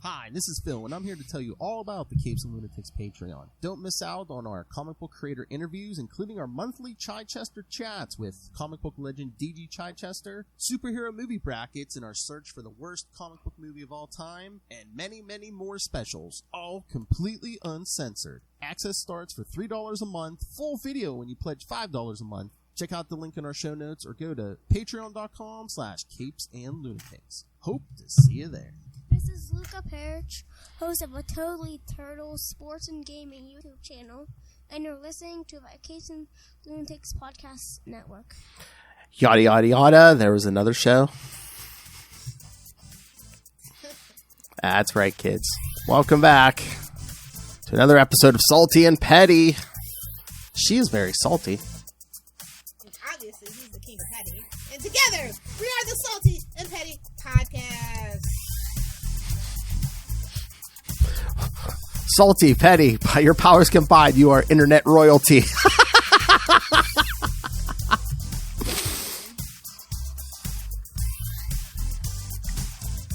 Hi, this is Phil, and I'm here to tell you all about the Capes and Lunatics Patreon. Don't miss out on our comic book creator interviews, including our monthly Chichester chats with comic book legend D.G. Chichester, superhero movie brackets in our search for the worst comic book movie of all time, and many, many more specials, all completely uncensored. Access starts for $3 a month, full video when you pledge $5 a month. Check out the link in our show notes or go to patreon.com/CapesandLunatics. Hope to see you there. This is Perich, host of a Totally Turtle sports and gaming YouTube channel, and you're listening to the Capes and Lunatics podcast network. Yada, yada, yada. There was another show. That's right, kids. Welcome back to another episode of Salty and Petty. She is very salty. Obviously, he's the king of petty. And together, we are the Salty and Petty podcast. Salty, Petty, by your powers combined, you are internet royalty.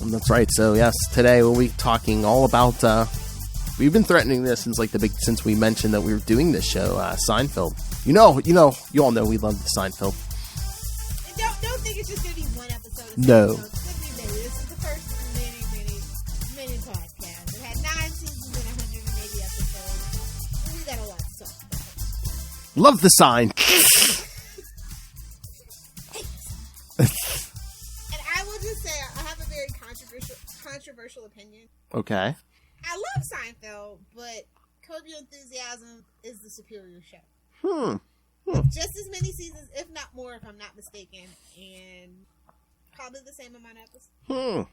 That's right. So yes, today we'll be talking all about. We've been threatening this since we mentioned that we were doing this show, Seinfeld. You all know we love the Seinfeld. Don't think it's just gonna be one episode. No. This is the first many podcast. It had 9 seasons and 180 episodes. We got a lot to talk about. Love the sign. And I will just say, I have a very controversial opinion. Okay. I love Seinfeld, but Curb Your Enthusiasm is the superior show. Just as many seasons, if not more, if I'm not mistaken, and probably the same amount of episodes.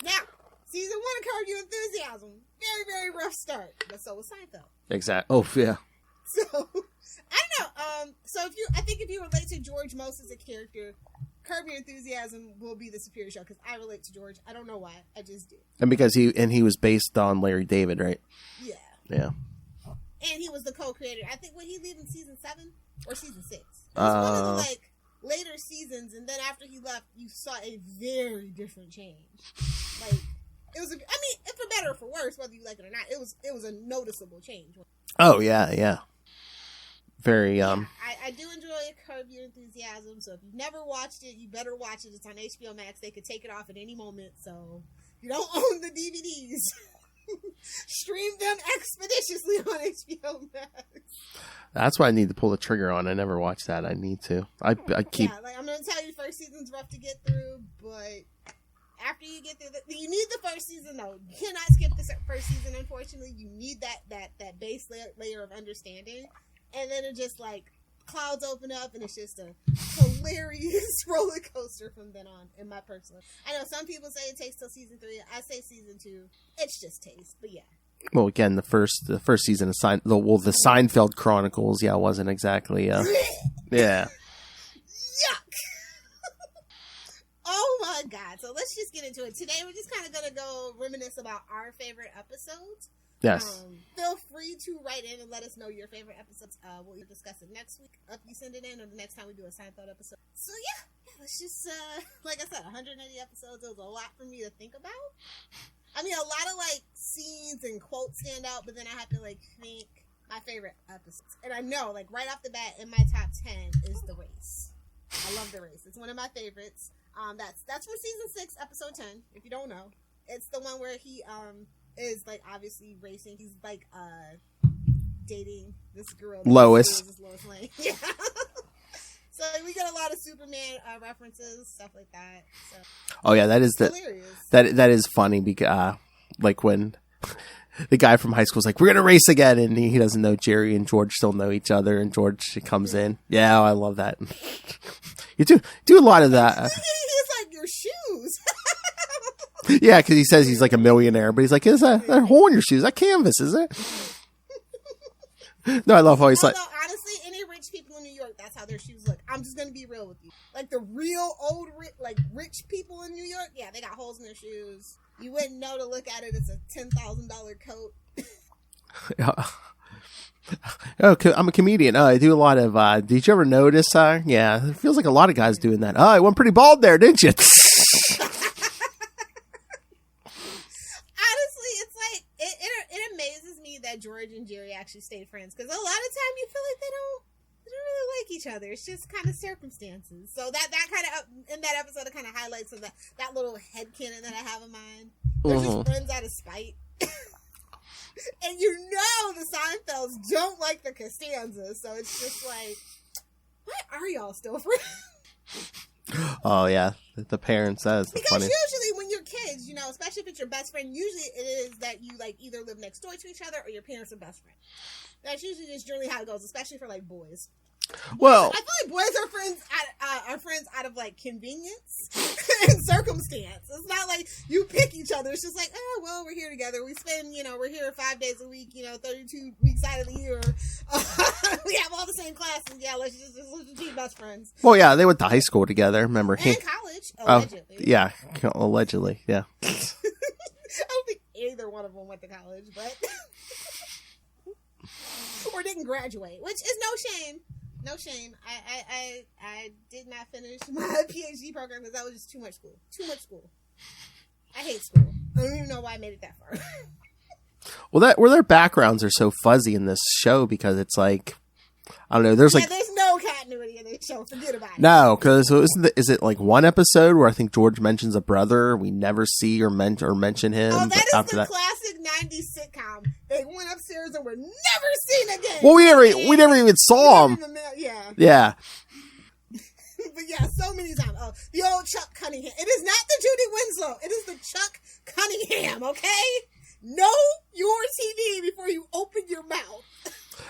Now, season 1 of Curb Your Enthusiasm, very, very rough start, but so was Seinfeld. Exactly. Oh, yeah. So, I don't know. So I think if you relate to George most as a character, Curb Your Enthusiasm will be the superior show, because I relate to George. I don't know why. I just do. And because he was based on Larry David, right? Yeah. Yeah. And he was the co-creator. I think, would he leave in season 7 or season 6? It was one of the later seasons, and then after he left, you saw a very different change. It was. If for better or for worse, whether you like it or not, it was a noticeable change. Oh yeah. Very I do enjoy Curb Your Enthusiasm. So if you've never watched it, you better watch it. It's on HBO Max. They could take it off at any moment. So if you don't own the DVDs, stream them expeditiously on HBO Max. That's why I need to pull the trigger on. I never watched that. I need to. I keep. Yeah, I'm going to tell you, first season's rough to get through, but after you get through, you need the first season though. You cannot skip the first season. Unfortunately, you need that base layer of understanding, and then it just clouds open up, and it's just a hilarious roller coaster from then on. In my personal, I know some people say it takes till season 3. I say season 2. It's just taste, but yeah. Well, again, the first season of the Seinfeld Chronicles, wasn't exactly, yeah. Yuck! Oh my god! So let's just get into it. Today we're just kind of gonna go reminisce about our favorite episodes. Yes. Feel free to write in and let us know your favorite episodes. We'll discuss it next week. If you send it in, or the next time we do a Seinfeld episode. So yeah, let's just like I said, 180 episodes. It was a lot for me to think about. A lot of scenes and quotes stand out, but then I have to think my favorite episodes. And I know, right off the bat, in my top 10 is The Race. I love The Race. It's one of my favorites. That's from season 6, episode 10. If you don't know, it's the one where he is obviously racing. He's dating this girl, Lois. Lois Lane. Yeah. So we get a lot of Superman references, stuff like that. So, oh yeah, that is hilarious. That is funny because when the guy from high school is we're gonna race again, and he doesn't know Jerry and George still know each other, and George comes in. Yeah, I love that. You do a lot of that. He's your shoes. Yeah, because he says he's a millionaire, but he's is that a hole in your shoes? That canvas, is it? No, I love how he's honestly, any rich people in New York, that's how their shoes look. I'm just gonna be real with you. The real old rich people in New York, yeah, they got holes in their shoes. You wouldn't know to look at it. It's a $10,000 coat. Oh, I'm a comedian. I do a lot of. Did you ever notice? Yeah, it feels like a lot of guys doing that. I went pretty bald there, didn't you? Honestly, that George and Jerry actually stayed friends, because a lot of time you feel like they don't really like each other. It's just kind of circumstances. So that kind of in that episode, it kind of highlights of that little headcanon that I have in mind. They're just friends out of spite. And the Seinfelds don't like the Costanzas, so it's just like, why are y'all still friends? Oh yeah, the parent says. Because funny. usually when you're kids, especially if it's your best friend, usually it is that you like either live next door to each other or your parents are best friends. That's usually just generally how it goes, especially for like boys. Well, I feel like boys are friends out of like convenience and circumstance. It's not like you pick each other. It's just like, oh well, we're here together. We spend, we're here 5 days a week. 32 weeks out of the year. We have all the same classes. Yeah, let's just be best friends. Well, yeah, they went to high school together. Remember? And college, allegedly. Yeah, allegedly. Yeah. I don't think either one of them went to college, but or didn't graduate, which is no shame. No shame. I did not finish my PhD program because that was just too much school. Too much school. I hate school. I don't even know why I made it that far. Well, their backgrounds are so fuzzy in this show because it's like, I don't know. There's no continuity in this show. Forget about it. No, because is it like one episode where I think George mentions a brother we never see or mention him? Oh, that is after the classic 90s sitcom. They went upstairs and were never seen again. Well, we never even saw him. Yeah. But yeah, so many times. Oh, the old Chuck Cunningham. It is not the Judy Winslow. It is the Chuck Cunningham, okay? Know your TV before you open your mouth.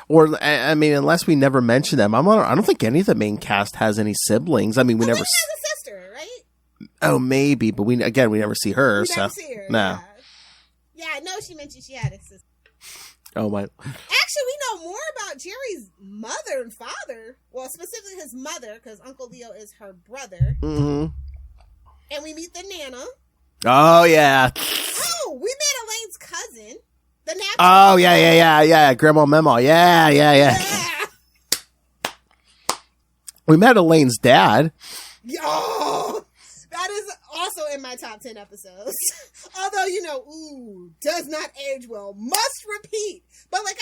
Or, I mean, unless we never mention them, I don't think any of the main cast has any siblings. I mean, we never. Lily has a sister, right? Oh, maybe, but we never see her. We never see her. No. Yeah, I know she mentioned she had a sister. Oh my! Actually, we know more about Jerry's mother and father. Well, specifically his mother, because Uncle Leo is her brother. Mm-hmm. And we meet the Nana. Oh yeah. Oh, we met Elaine's cousin. The napkin. Oh yeah. Grandma Memo. Yeah. We met Elaine's dad. Oh, that is also in my top 10 episodes. Although, does not age well. Must repeat. But like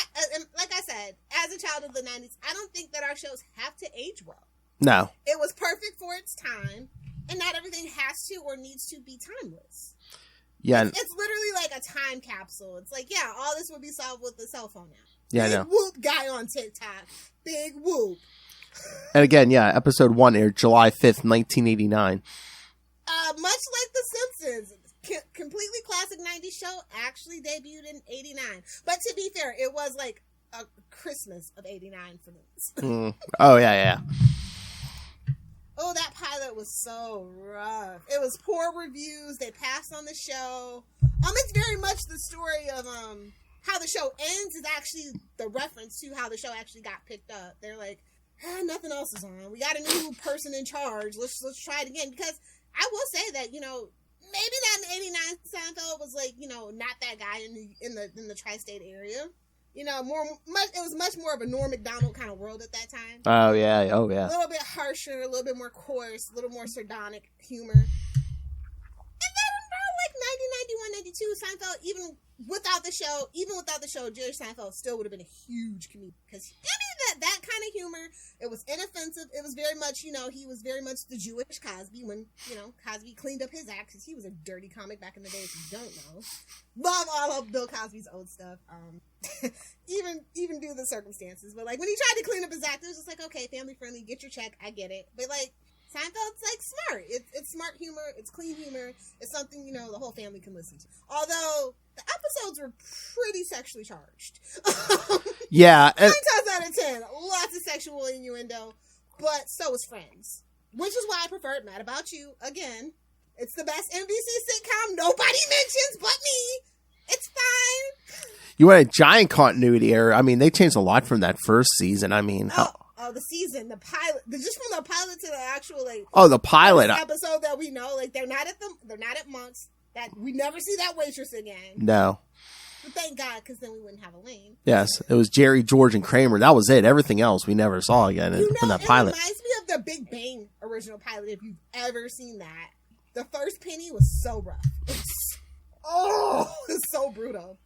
I said, as a child of the 90s, I don't think that our shows have to age well. No. It was perfect for its time, and not everything has to or needs to be timeless. Yeah. It's literally like a time capsule. It's like, yeah, all this would be solved with the cell phone now. Yeah, Big I know. whoop guy on TikTok. Big whoop. And again, yeah, episode 1 aired July 5th, 1989. Much like The Simpsons, completely classic 90s show, actually debuted in 89. But to be fair, it was like a Christmas of 89 for this. Oh, yeah. Oh, that pilot was so rough. It was poor reviews. They passed on the show. It's very much the story of how the show ends is actually the reference to how the show actually got picked up. They're like, nothing else is on. We got a new person in charge. Let's try it again. Because I will say that, maybe that in 89 Seinfeld was like, not that guy in the tri-state area. It was much more of a Norm Macdonald kind of world at that time. Oh yeah. A little bit harsher, a little bit more coarse, a little more sardonic humor. And then like 90, 91, 92, Seinfeld, even without the show, Jerry Seinfeld still would have been a huge comedian. Because that kind of humor, it was inoffensive. It was very much, he was very much the Jewish Cosby when, Cosby cleaned up his act because he was a dirty comic back in the day, if you don't know. Love all of Bill Cosby's old stuff. Even due to the circumstances. But like when he tried to clean up his act, it was just like, okay, family friendly, get your check, I get it. But like Seinfeld's like smart. It's smart humor, it's clean humor, it's something, the whole family can listen to. Although the episodes were pretty sexually charged. Yeah. 9 times out of 10, lots of sexual innuendo, but so was Friends. Which is why I preferred Mad About You. Again, it's the best NBC sitcom nobody mentions but me. It's fine. You want a giant continuity error. I mean, they changed a lot from that first season. I mean, the season, the pilot, just from the pilot to the actual the pilot episode that we know, they're not at Monk's. That we never see that waitress again. No. But thank God, because then we wouldn't have Elaine. Yes, it was Jerry, George, and Kramer. That was it. Everything else we never saw again from that pilot. It reminds me of the Big Bang original pilot. If you've ever seen that, the first penny was so rough. It's so brutal.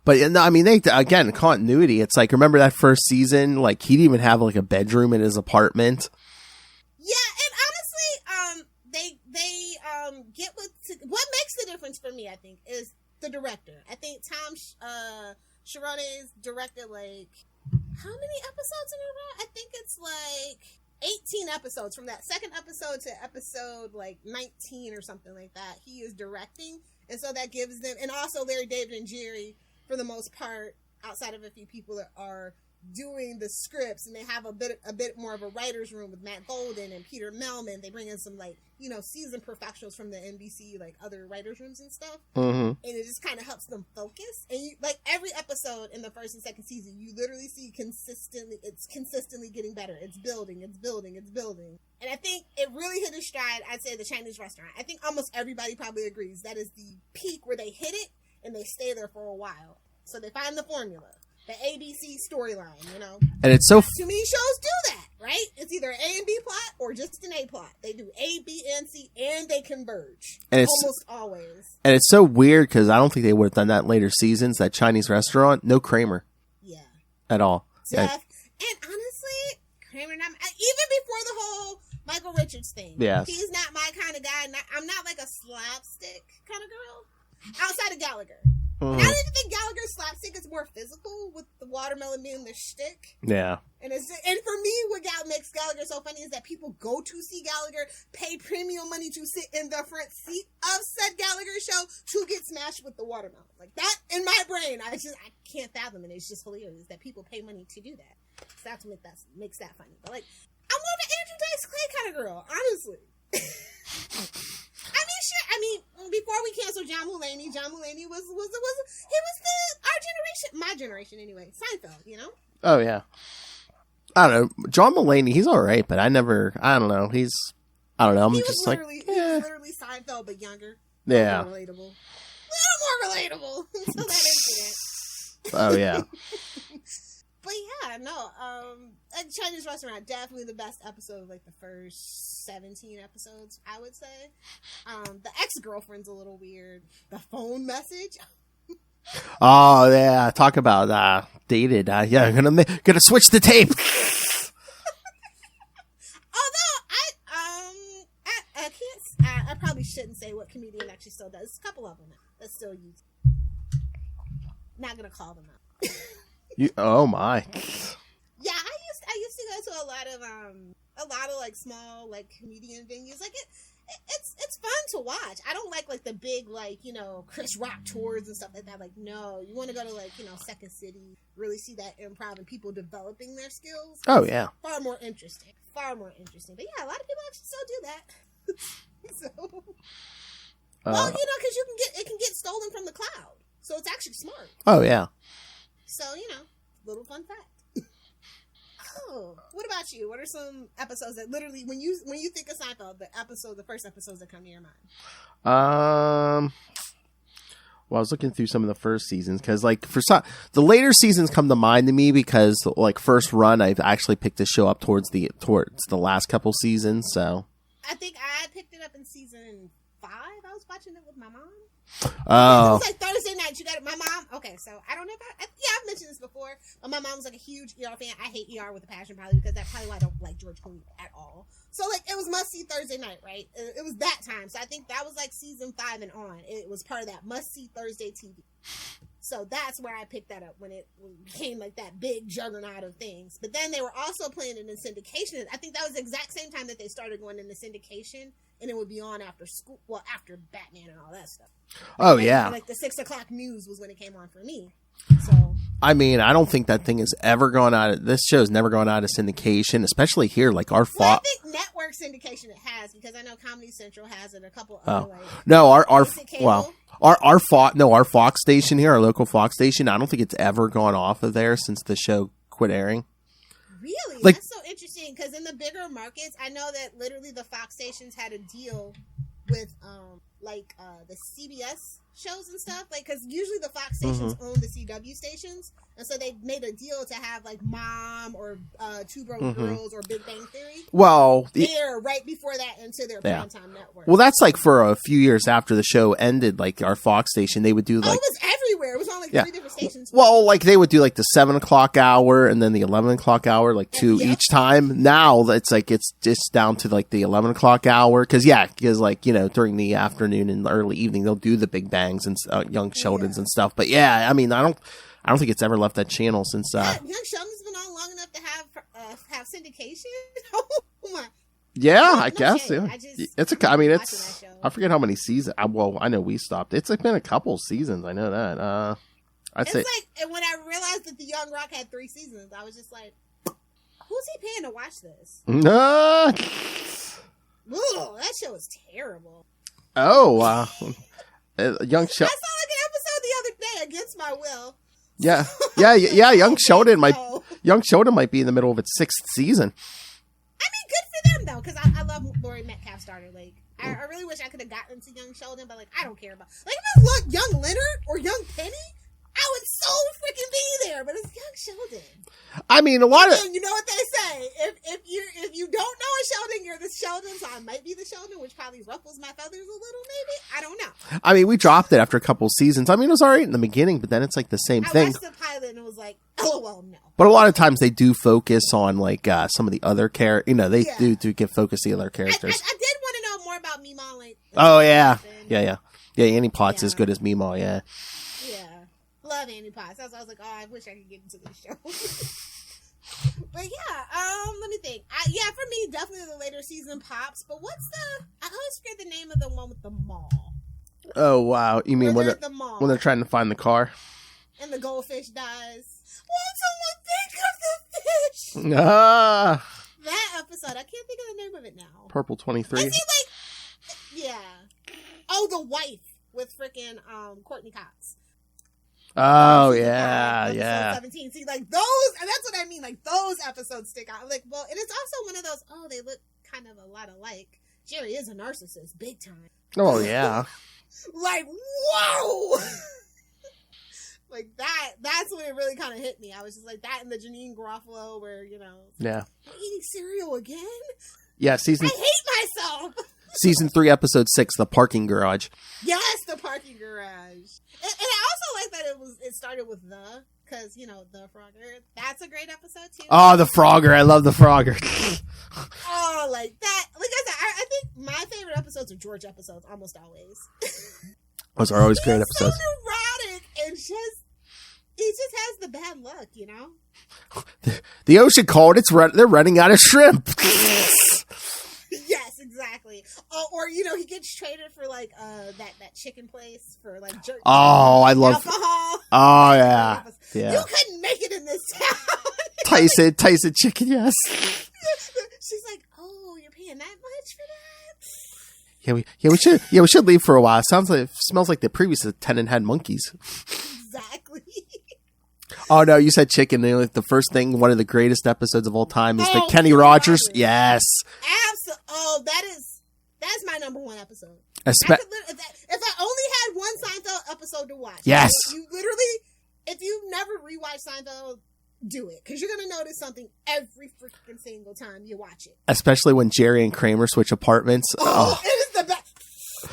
But I mean, they again continuity. It's like, remember that first season? Like, he didn't even have like a bedroom in his apartment. Yeah, and honestly, they get what makes the difference for me, I think, is the director. I think Tom Sharone's directed like how many episodes in a row? I think it's like 18 episodes from that second episode to episode like 19 or something like that. He is directing, and so that gives them, and also Larry David and Jerry, for the most part, outside of a few people that are doing the scripts, and they have a bit more of a writer's room with Matt Golden and Peter Melman. They bring in some like, you know, seasoned professionals from the NBC, like other writers' rooms and stuff. And it just kind of helps them focus. And you, like every episode in the first and second season, you literally see it's consistently getting better. It's building. And I think it really hit its stride. I'd say the Chinese restaurant. I think almost everybody probably agrees that is the peak where they hit it and they stay there for a while. So they find the formula. The ABC storyline, you know. And it's so too many shows do that, right? It's either an A and B plot or just an A plot. They do A, B, and C, and they converge. And it's almost always. And it's so weird because I don't think they would have done that in later seasons. That Chinese restaurant, no Kramer. Yeah. At all. And honestly, Kramer, even before the whole Michael Richards thing, he's not my kind of guy. I'm not like a slapstick kind of girl outside of Gallagher. I don't even think Gallagher's slapstick is more physical, with the watermelon being the shtick. Yeah. And for me, what makes Gallagher so funny is that people go to see Gallagher, pay premium money to sit in the front seat of said Gallagher show to get smashed with the watermelon. Like that, in my brain, I can't fathom it. It's just hilarious that people pay money to do that. So that's what makes that funny. But like, I'm more of an Andrew Dice Clay kind of girl, honestly. I mean, before we canceled John Mulaney was our generation, my generation anyway, Seinfeld, you know? Oh, yeah. I don't know. John Mulaney, he's all right, but I don't know. I don't know. I'm just like, he was literally Seinfeld, but younger. Yeah. More relatable. A little more relatable until that incident. Oh, yeah. But yeah, no, Chinese restaurant, definitely the best episode of like the first 17 episodes, I would say. The ex-girlfriend's a little weird. The phone message. Oh yeah, talk about dated. Yeah, I'm gonna switch the tape. Although I can't, I probably shouldn't say what comedian actually still does. There's a couple of them that still use. Not gonna call them out. Oh my. Yeah, I used to go to a lot of like small like comedian venues. Like it's fun to watch. I don't like the big like, you know, Chris Rock tours and stuff like that. Like, no, you want to go to like, you know, Second City, really see that improv and people developing their skills. Oh yeah. Far more interesting. But yeah, a lot of people actually still do that. So well, you know, because it can get stolen from the cloud. So it's actually smart. Oh yeah. So, you know, little fun fact. Oh, what about you? What are some episodes that literally, when you think of Seinfeld, the first episodes that come to your mind? Well, I was looking through some of the first seasons because, like, the later seasons come to mind to me because, like, first run, I've actually picked the show up towards the last couple seasons. So I think I picked it up in season 5. I was watching it with my mom. Oh. It was like Thursday night. You got it. My mom. Okay, so I don't know if I've mentioned this before, but my mom was like a huge ER fan. I hate ER with a passion, probably because that's probably why I don't like George Clooney at all. So like it was must see Thursday night, right? It was that time. So I think that was like season 5 and on. It was part of that must see Thursday TV. So that's where I picked that up when it became like that big juggernaut of things. But then they were also playing it in syndication. I think that was the exact same time that they started going into syndication, and it would be on after school, well, after Batman and all that stuff. Oh, like, yeah. Like the 6 o'clock news was when it came on for me. So I mean, I don't think that thing has ever gone out of, this show's never gone out of syndication, especially here, like our I think network syndication it has, because I know Comedy Central has it, a couple other like no, our Fox station here, our local Fox station, I don't think it's ever gone off of there since the show quit airing. Really? Like, that's so interesting, because in the bigger markets, I know that literally the Fox stations had a deal with the CBS shows and stuff, like, because usually the Fox stations own the CW stations, and so they made a deal to have like Mom or Two Broke Girls or Big Bang Theory. Well, there right before that into their primetime network. Well, that's like for a few years after the show ended, like our Fox station, they would do like it was everywhere. It was on like Yeah. 3 different stations. Well, like they would do like the 7 o'clock hour and then the 11 o'clock hour, like 2 Yeah. each time. Now it's like it's just down to like the 11 o'clock hour because like during the afternoon and the early evening they'll do the Big Bangs and Young Sheldons and stuff. But yeah, I mean I don't think it's ever left that channel since. Young Sheldon's been on long enough to have syndication. Oh my. Yeah, No, I no guess. shade. Yeah. I I mean, watching it's. that show. I forget how many seasons. Well, I know we stopped. It's like been a couple seasons. I know that. I'd It's say. like, and when I realized that the Young Rock had 3 seasons, I was just like, who's he paying to watch this? Ugh, that show is terrible. Oh, Young I Sheldon. saw like an episode the other day against my will. Yeah. Young Sheldon might. No. Young Sheldon might be in the middle of its 6th season. I mean, good for them though, because I love Laurie Metcalf's daughter. Like, I really wish I could have gotten to Young Sheldon, but like, I don't care about. Like, if it was Young Leonard or Young Penny, I would so freaking be there. But it's Young Sheldon. I mean, a lot of. And you know what they say: if you don't know a Sheldon, you're the Sheldon. So I might be the Sheldon, which probably ruffles my feathers a little. Maybe I don't know. I mean, we dropped it after a couple seasons. I mean, it was all right in the beginning, but then it's like the same I thing. watched the pilot and it was like, LOL, no. But a lot of times they do focus on like some of the other characters. They Yeah. do get focus the other I characters. did want to know more about Meemaw. Like, Oh yeah. Annie Potts Yeah. as good as Meemaw. Yeah. Yeah. Love Annie Potts. I was like, oh, I wish I could get into this show. But yeah, let me think. For me, definitely the later season pops. But I always forget the name of the one with the mall. Oh wow! You mean Where when they're they're, at the mall when they're trying to find the car? and the goldfish dies. Won't someone think of the fish? Ah, That episode, I can't think of the name of it now. Purple 23. I see, yeah. Oh, the wife with freaking Courtney Cox. Oh Season yeah, 5, episode yeah. 17. See, like those, and that's what I mean. Like those episodes stick out. Like, well, and it's also one of those. Oh, they look kind of a lot alike. Jerry is a narcissist, big time. Oh yeah. Like, whoa. Like that's when it really kind of hit me. I was just like that and the Janine Garofalo where, Yeah. I'm eating cereal again? Yeah, I season hate myself. season 3 episode 6, the parking garage. Yes, the parking garage. And I also like that it started with because, the Frogger. That's a great episode too. Oh, the Frogger. I love the Frogger. Oh, like that. Like I said, I think my favorite episodes are George episodes, almost always. Those are always great He's episodes. so neurotic and he just has the bad luck, The ocean cold. They're running out of shrimp. Yes, exactly. Or he gets traded for like that chicken place for like jerk. Oh, I love. alcohol. Oh yeah, You yeah. couldn't make it in this town. Tyson chicken. Yes. She's like, oh, you're paying that much for that? We should leave for a while. Smells like the previous tenant had monkeys. Exactly. Oh no, you said chicken. The first thing, one of the greatest episodes of all time is the Oh, Kenny Kenny Rogers. Rogers. Yes. Absolutely. Oh, that's my number one episode. Espe- If I only had one Seinfeld episode to watch. Yes. You literally, if you've never rewatched Seinfeld, do it. Because you're going to notice something every freaking single time you watch it. Especially when Jerry and Kramer switch apartments. Oh, it is the best.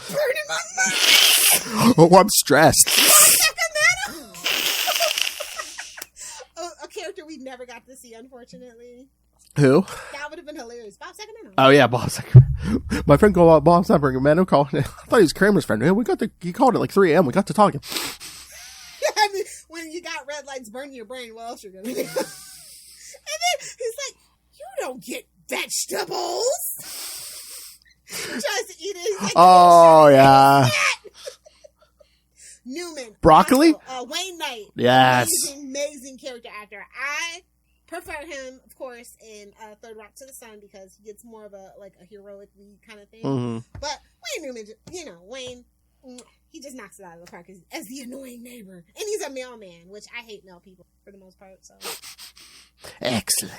Burning my mind. Oh, I'm stressed. Sacramento. A character we never got to see, unfortunately. Who? That would have been hilarious. Bob Sacramento. Oh yeah, Bob Sacramento. My friend called Bob Sacramento. I thought he was Kramer's friend. Yeah, he called at like 3 a.m. We got to talking. I mean, when you got red lights burning your brain, what else you're gonna do? And then he's like, "You don't get vegetables." He tries to eat it. He's like, Oh yeah. Newman, Broccoli? also, Wayne Knight, Yes. amazing character actor. I prefer him, of course, in Third Rock to the Sun because he gets more of a heroic lead kind of thing. Mhm. But Wayne Newman, Wayne. He just knocks it out of the park as the annoying neighbor. And he's a mailman, which I hate mail people for the most part. So Excellent.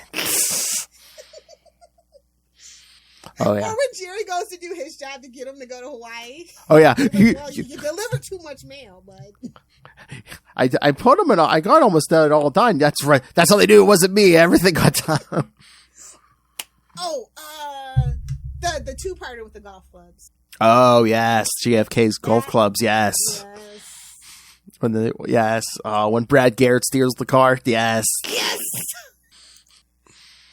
Oh Or yeah. when Jerry goes to do his job to get him to go to Hawaii. Oh yeah. You deliver too much mail, but I put them in. I got almost it all done. That's right. That's all they do. It wasn't me. Everything got done. the two-parter with the golf clubs. Oh yes, GFK's golf clubs. Yes. Yes. When Brad Garrett steals the car. Yes. Yes.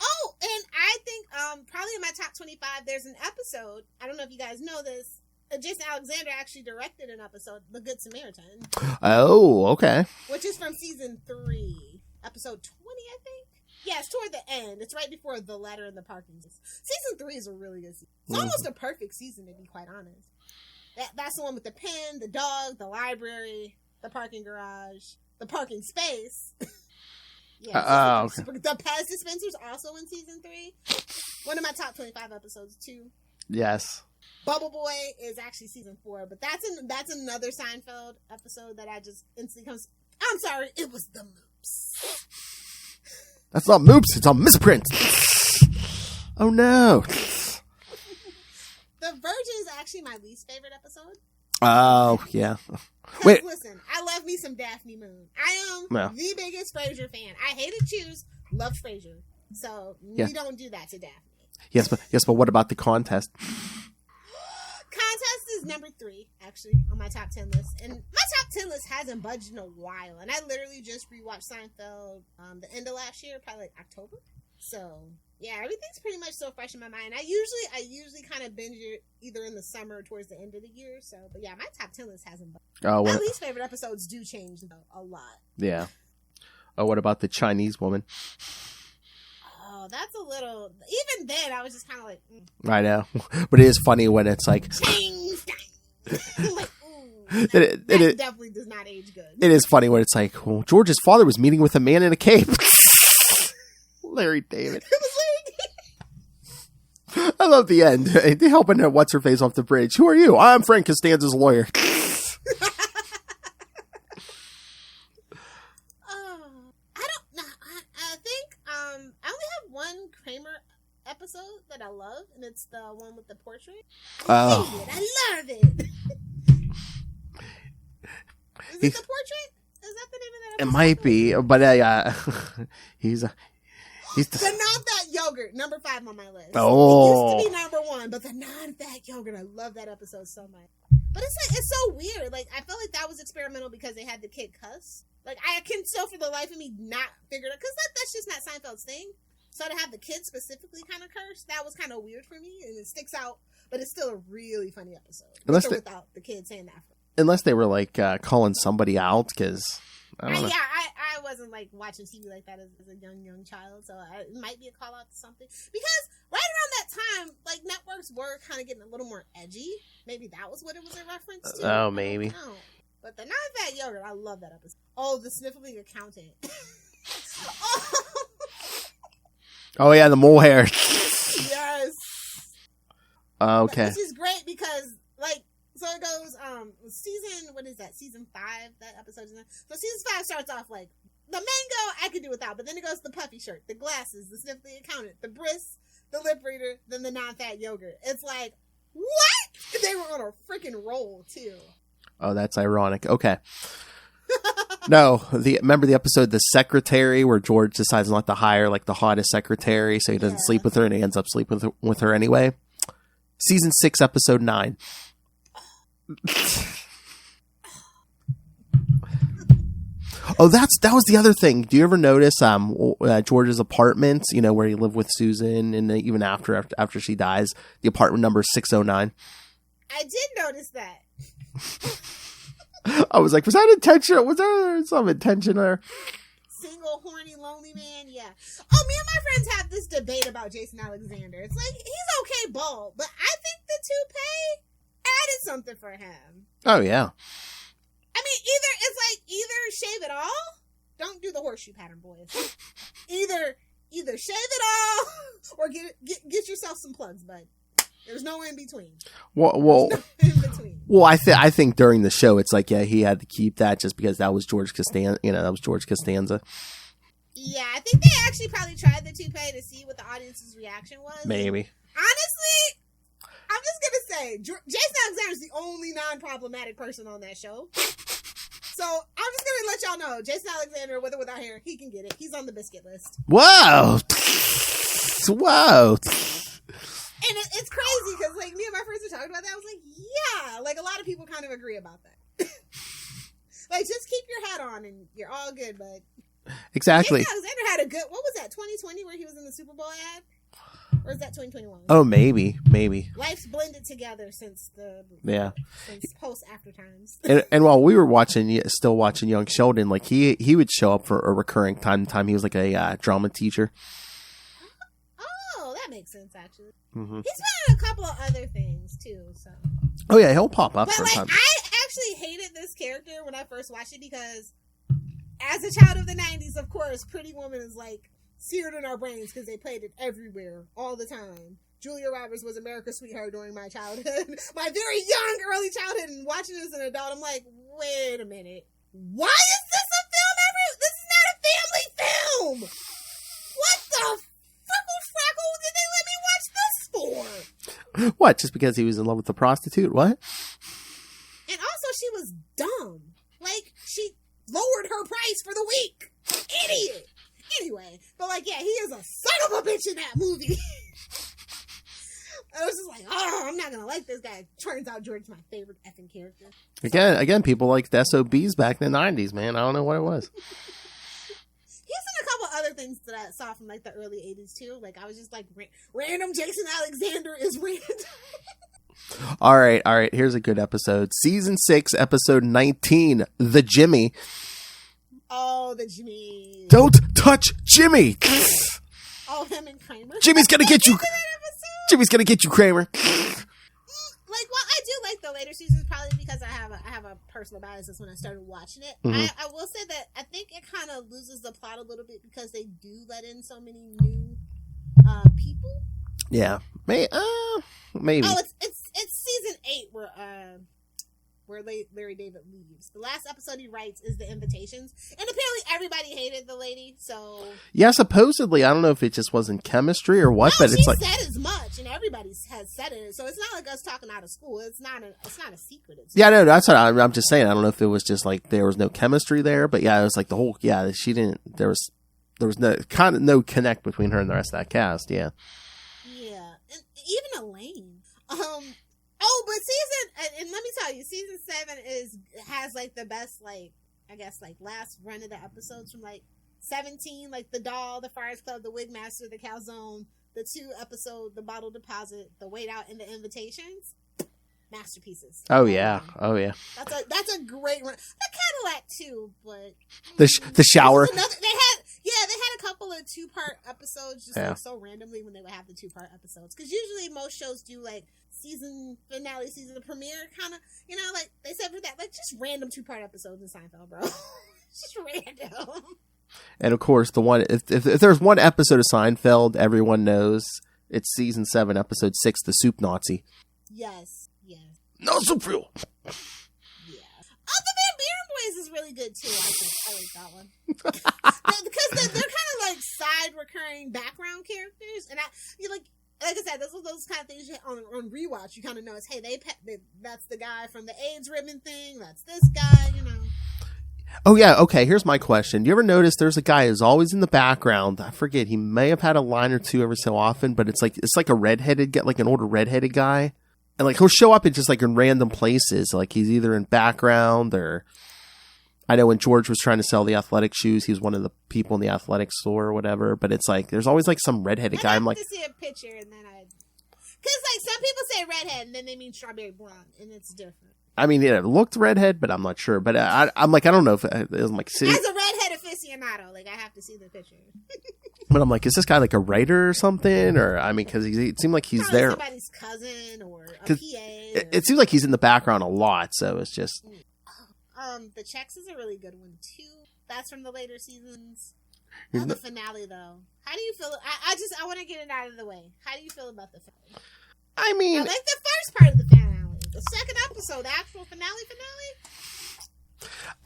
Oh, and I think probably in my top 25, there's an episode. I don't know if you guys know this. Jason Alexander actually directed an episode, The Good Samaritan. Oh, okay. Which is from season 3, episode 20, I think. Yeah, it's toward the end. It's right before the letter in the parking. Season 3 is a really good season. It's almost a perfect season, to be quite honest. That's the one with the pen, the dog, the library, the parking garage, the parking space. Okay. The Pez dispenser's also in season 3. One of my top 25 episodes too. Yes. Bubble Boy is actually season 4, but that's another Seinfeld episode that I just instantly comes. I'm sorry, it was the Moops. That's not Moops, it's a misprint. Oh no. The Virgin is actually my least favorite episode. Oh, yeah. Wait. Listen, I love me some Daphne Moon. I am the biggest Frasier fan. I hated Choose, loved Frasier. So we don't do that to Daphne. Yes, but what about the contest? Contest is number 3, actually, on my top 10 list. And my top 10 list hasn't budged in a while. And I literally just rewatched Seinfeld the end of last year, probably like October. So, yeah, everything's pretty much so fresh in my mind. I usually kind of binge it either in the summer or towards the end of the year. So, but yeah, my top 10 list hasn't budged. My least favorite episodes do change, though, a lot. Yeah. Oh, what about the Chinese woman? Oh, that's a little... Even then, I was just kind of like... I know. But it is funny when it's like... I'm like, ooh, that definitely does not age good. It is funny when it's like, well, George's father was meeting with a man in a cape. Larry David. It was Larry David. I love the end. They helping her what's-her-face off the bridge. Who are you? I'm Frank Costanza's lawyer. Episode that I love, and it's the one with the portrait. Oh, I love it. Is it the portrait? Is that the name of that episode? It might be, but he's the non-fat yogurt, number 5 on my list. Oh, it used to be number 1, but the non-fat yogurt, I love that episode so much. But it's so weird. Like, I felt like that was experimental because they had the kid cuss. Like, I can still for the life of me not figure it out, because that's just not Seinfeld's thing. So to have the kids specifically kind of curse, that was kind of weird for me, and it sticks out. But it's still a really funny episode, without the kids saying that. Unless they were like calling somebody out, because I don't know. Yeah, I wasn't like watching TV like that as a young child, so it might be a call out to something. Because right around that time, like networks were kind of getting a little more edgy. Maybe that was what it was a reference to. Oh, maybe. But the non-fat yogurt, I love that episode. Oh, the sniffling accountant. Oh yeah, the mole hair. Yes. Okay. Which is great because, like, so it goes, season 5, that episode is in. So season 5 starts off like, the mango I could do without, but then it goes the puffy shirt, the glasses, the sniffling accountant, the bris, the lip reader, then the non-fat yogurt. It's like, what? They were on a freaking roll, too. Oh, that's ironic. Okay. No, remember the episode The Secretary, where George decides not to hire like the hottest secretary, so he doesn't sleep with her, and he ends up sleeping with her anyway. Season 6, episode 9. Oh, that was the other thing. Do you ever notice George's apartment? You know, where he lived with Susan, and even after she dies, the apartment number is 609. I did notice that. I was like, was that intentional? Was there some intention there? Single, horny, lonely man, yeah. Oh, me and my friends have this debate about Jason Alexander. It's like, he's okay bald, but I think the toupee added something for him. Oh, yeah. I mean, either shave it all, don't do the horseshoe pattern, boys. Either shave it all, or get yourself some plugs, bud. There's no in between. Well, I think during the show, it's like, yeah, he had to keep that just because that was George Costanza. You know, that was George Costanza. Yeah, I think they actually probably tried the toupee to see what the audience's reaction was. Maybe. Honestly, I'm just gonna say Jason Alexander is the only non-problematic person on that show. So I'm just gonna let y'all know, Jason Alexander, with or without hair, he can get it. He's on the biscuit list. Whoa! Whoa! And it's crazy because, like, me and my friends were talking about that. I was like, yeah, like, a lot of people kind of agree about that. Like, just keep your hat on and you're all good, but... Exactly. Jason Alexander had a good... What was that, 2020 where he was in the Super Bowl ad? Or is that 2021? Oh, maybe. Life's blended together since post after times. And while we were still watching Young Sheldon, like he would show up for a recurring time to time. He was like a drama teacher. Oh, that makes sense actually. Mm-hmm. He's been in a couple of other things too. So. Oh yeah, he'll pop up but for a time. I actually hated this character when I first watched it because, as a child of the '90s, of course, Pretty Woman is like seared in our brains because they played it everywhere all the time. Julia Roberts was America's sweetheart during my childhood, my very young early childhood, and watching this as an adult, I'm like, wait a minute, why is this a film? This is not a family film. What the frackle did they let me watch this for? What? Just because he was in love with the prostitute? What? And also, she was dumb. Like, she lowered her price for the week. Idiot. Anyway, but like, yeah, he is a son of a bitch in that movie. I was just like, oh, I'm not gonna like this guy. Turns out George's my favorite effing character. Again, people liked SOBs back in the 90s, man. I don't know what it was. He's in a couple other things that I saw from like the early 80s too. Like, I was just like, random Jason Alexander is random. All right. Here's a good episode. Season 6, episode 19, The Jimmy. Oh, the Jimmy. Don't touch Jimmy. Oh, him and Kramer. Jimmy's gonna get you. Jimmy's gonna get you, Kramer. Like, well, I do like the later seasons probably because I have a personal bias when I started watching it. Mm-hmm. I will say that I think it kind of loses the plot a little bit because they do let in so many new people. Yeah, maybe. Oh, it's season 8 where Larry David leaves. The last episode he writes is the invitations, and apparently everybody hated the lady. So yeah, supposedly I don't know if it just wasn't chemistry or what, but it's like said as much, and everybody has said it. So it's not like us talking out of school. It's not a secret. Yeah, no, that's what I'm just saying. I don't know if it was just like there was no chemistry there, but yeah, it was like the whole she didn't. There was no connect between her and the rest of that cast. Yeah. Yeah, and even Elaine. Oh, but and let me tell you, season 7 has like the best, like, I guess, like last run of the episodes from like 17, like the doll, the Friars Club, the Wigmaster, the Calzone, the 2 episode, the bottle deposit, the wait out, and the invitations. Masterpieces. Oh yeah. That's a great run. The Cadillac too, but the shower. They had a couple of 2-part episodes just like so randomly when they would have the 2-part episodes, because usually most shows do like season finale, season premiere kind of, like they said for that, like just random 2-part episodes in Seinfeld, bro. Just random. And of course, the one if there's one episode of Seinfeld everyone knows, it's season 7, episode 6, the Soup Nazi. Yes. No soup for you. Yeah. Oh, the Van Buren Boys is really good too. I like that one because they're kind of like side recurring background characters, and like I said, those kind of things on rewatch. You kind of know it's that's the guy from the AIDS ribbon thing. That's this guy, Oh yeah, okay. Here's my question: you ever notice there's a guy who's always in the background? I forget. He may have had a line or two every so often, but it's like a redheaded, like an older redheaded guy. And like he'll show up in just like in random places, like he's either in background or I know when George was trying to sell the athletic shoes, he was one of the people in the athletic store or whatever. But it's like there's always like some redheaded guy. I'm like, to see a picture and then because like some people say redhead and then they mean strawberry blonde and it's different. I mean, it looked redhead, but I'm not sure. But I'm like, I don't know if it was like as a redhead aficionado, like I have to see the picture. But I'm like, is this guy like a writer or something? Or I mean, because it seemed like he's probably there. Somebody's cousin or a PA. It seems like he's in the background a lot, so it's just. The Checks is a really good one too. That's from the later seasons. The finale, though. How do you feel? I want to get it out of the way. How do you feel about the finale? I mean, I like the first part of the finale. The second episode, the actual finale.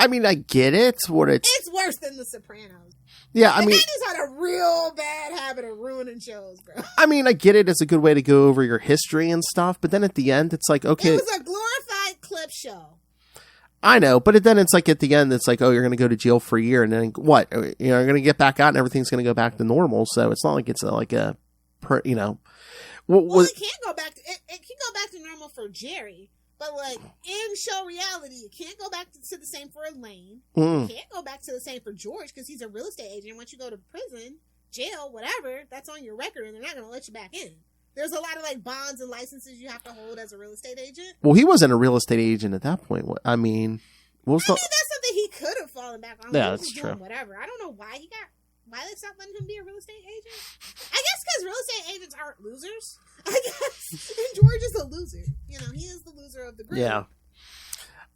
I mean, I get it. It's worse than The Sopranos. Yeah, I mean, the 90s had a real bad habit of ruining shows, bro. I mean, I get it. It's a good way to go over your history and stuff. But then at the end, it's like, okay, it was a glorified clip show. I know, but then it's like at the end, it's like, oh, you're going to go to jail for a year, and then what? You're going to get back out, and everything's going to go back to normal. So it's not like it's like a, Well, it can go back to it can go back to normal for Jerry, But, like, in show reality, you can't go back to the same for Elaine. Mm. You can't go back to the same for George because he's a real estate agent. Once you go to prison, jail, whatever, that's on your record, and they're not going to let you back in. There's a lot of, like, bonds and licenses you have to hold as a real estate agent. Well, he wasn't a real estate agent at that point. I mean, that's something he could have fallen back on. Yeah, that's true. Whatever. I don't know why they stopped letting him be a real estate agent. I guess because real estate agents aren't losers. I guess. And George is a loser. You know, he is the loser of the group. Yeah.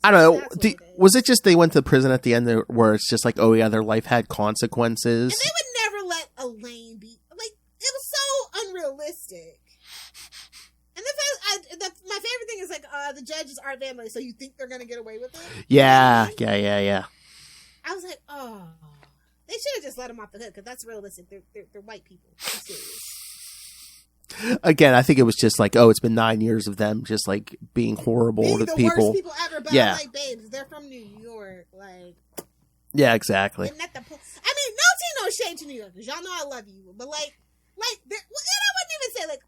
I don't know. Was it just they went to prison at the end where it's just like, oh yeah, their life had consequences? And they would never let Elaine be, like, it was so unrealistic. And my favorite thing is, like, the judges aren't family, so you think they're going to get away with it? Yeah. I was like, oh. They should have just let them off the hook, because that's realistic. They're white people. I'm serious. Again, I think it was just like, oh, it's been 9 years of them just, like, being horrible to the people. Worst people ever, but yeah. Like, babes, they're from New York. Like, yeah, exactly. I mean, no tea, no shade to New Yorkers. Y'all know I love you. But, and I wouldn't even say, like,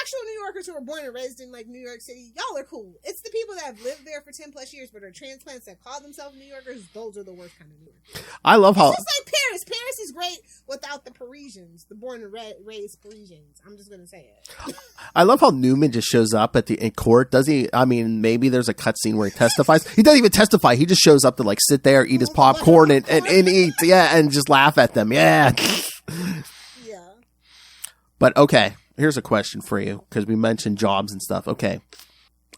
actual New Yorkers who are born and raised in, like, New York City, y'all are cool. It's the people that have lived there for 10 plus years but are transplants that call themselves New Yorkers. Those are the worst kind of New Yorkers. I love how... It's just like Paris. Paris is great without the Parisians, the born and raised Parisians. I'm just going to say it. I love how Newman just shows up in court. Does he? I mean, maybe there's a cutscene where he testifies. He doesn't even testify. He just shows up to, like, sit there, eat his popcorn, and eat, and just laugh at them. Yeah. Yeah. But, okay. Here's a question for you, because we mentioned jobs and stuff. Okay.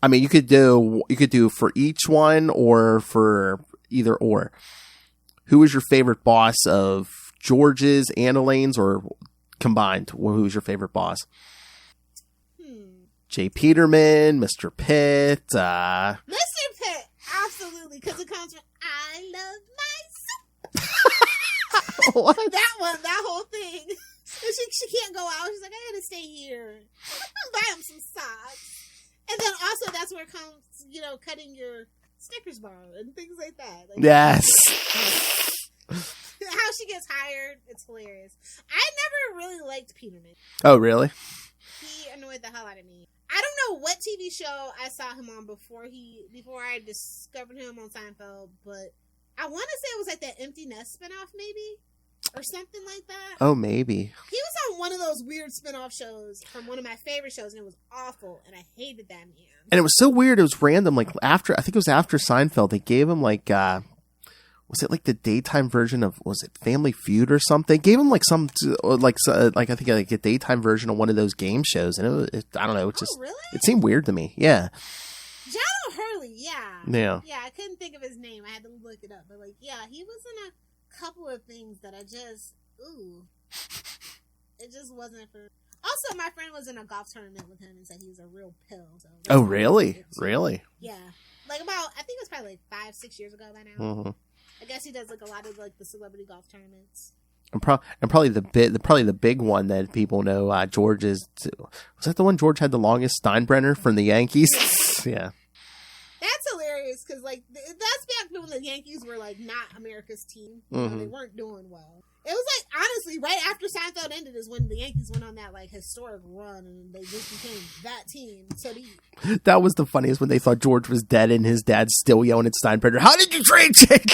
I mean, you could do for each one or for either or. Who is your favorite boss of George's and Elaine's, or combined? Who's your favorite boss? J. Peterman, Mr. Pitt. Mr. Pitt, absolutely, because it comes from I love my soup. What? That whole thing. She can't go out. She's like, I gotta stay here. Buy him some socks. And then also that's where it comes, cutting your Snickers bar and things like that. Like, yes. How she gets hired, it's hilarious. I never really liked Peterman. Oh, really? He annoyed the hell out of me. I don't know what TV show I saw him on before I discovered him on Seinfeld, but I want to say it was like that Empty Nest spinoff, maybe? Or something like that. Oh, maybe. He was on one of those weird spin-off shows from one of my favorite shows, and it was awful, and I hated that man. And it was so weird. It was random. Like, I think it was after Seinfeld, they gave him, like, was it like the daytime version of, was it Family Feud or something? They gave him, like, I think like a daytime version of one of those game shows, and I don't know. Really? It seemed weird to me. Yeah. John Hurley, yeah. Yeah. Yeah, I couldn't think of his name. I had to look it up. But, like, yeah, he was in a couple of things that I just, it just wasn't for. Also, my friend was in a golf tournament with him and said he was a real pill. So oh, really? Really? Yeah. Like I think it was probably like 5-6 years ago by now. Mm-hmm. I guess he does like a lot of like the celebrity golf tournaments. And probably the big one that people know, George was that the one George had the longest, Steinbrenner from the Yankees? Yeah. That's hilarious because like that's back when the Yankees were like not America's team. Mm-hmm. They weren't doing well. It was like honestly right after Seinfeld ended is when the Yankees went on that like historic run and they just became that team. So that was the funniest when they thought George was dead and his dad's still yelling at Steinbrenner, "How did you trade Jake?"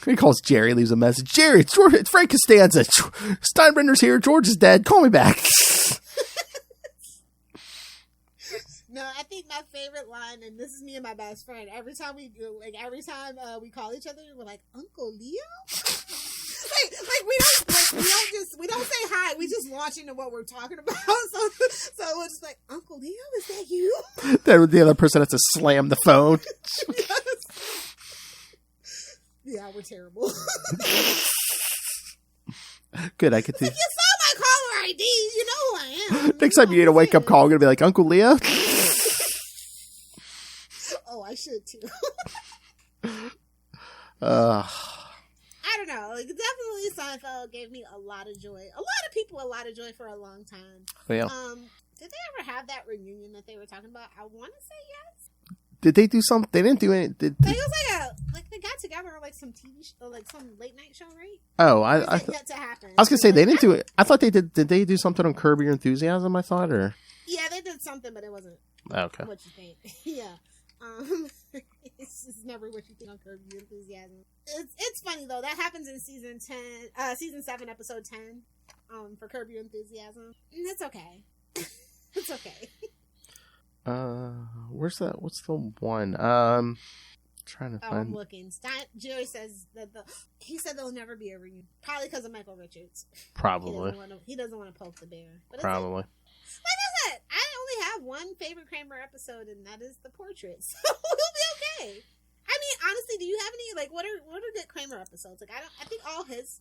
He calls Jerry, leaves a message. Jerry, it's Frank Costanza. Steinbrenner's here. George is dead. Call me back. No, I think my favorite line, and this is me and my best friend. Every time we we call each other, we're like, Uncle Leo. we don't say hi. We just launch into what we're talking about. So we're just like, Uncle Leo, is that you? Then the other person has to slam the phone. Yes. Yeah, we're terrible. Good, I could see. If you saw my caller ID, you know who I am. Next time you need a wake up call, I'm gonna be like, Uncle Leo. Oh, I should too. I don't know. Like, definitely Seinfeld gave me a lot of joy. A lot of people a lot of joy for a long time. Oh, yeah. Did they ever have that reunion that they were talking about? I want to say yes. Did they do something? They didn't do any. It was like they got together on like some TV show, like some late night show, right? Oh, yet to happen. I was gonna say they didn't do it. I thought they did. Did they do something on Curb Your Enthusiasm? I thought, or Yeah, they did something, but it wasn't Okay. what you think. Yeah. It's just never what you think on Curb Your Enthusiasm. It's funny though. That happens in season 7, episode 10. For Curb Your Enthusiasm. It's okay. It's okay. Where's that? What's the one? Trying to I'm find. looking. Jerry says that he said there'll never be a reunion. Probably because of Michael Richards. Probably. He doesn't want to poke the bear. But Probably. like I said, I only have one favorite Kramer episode, and that is the portrait. So we'll be okay. I mean, honestly, do you have any what are good Kramer episodes? I think all his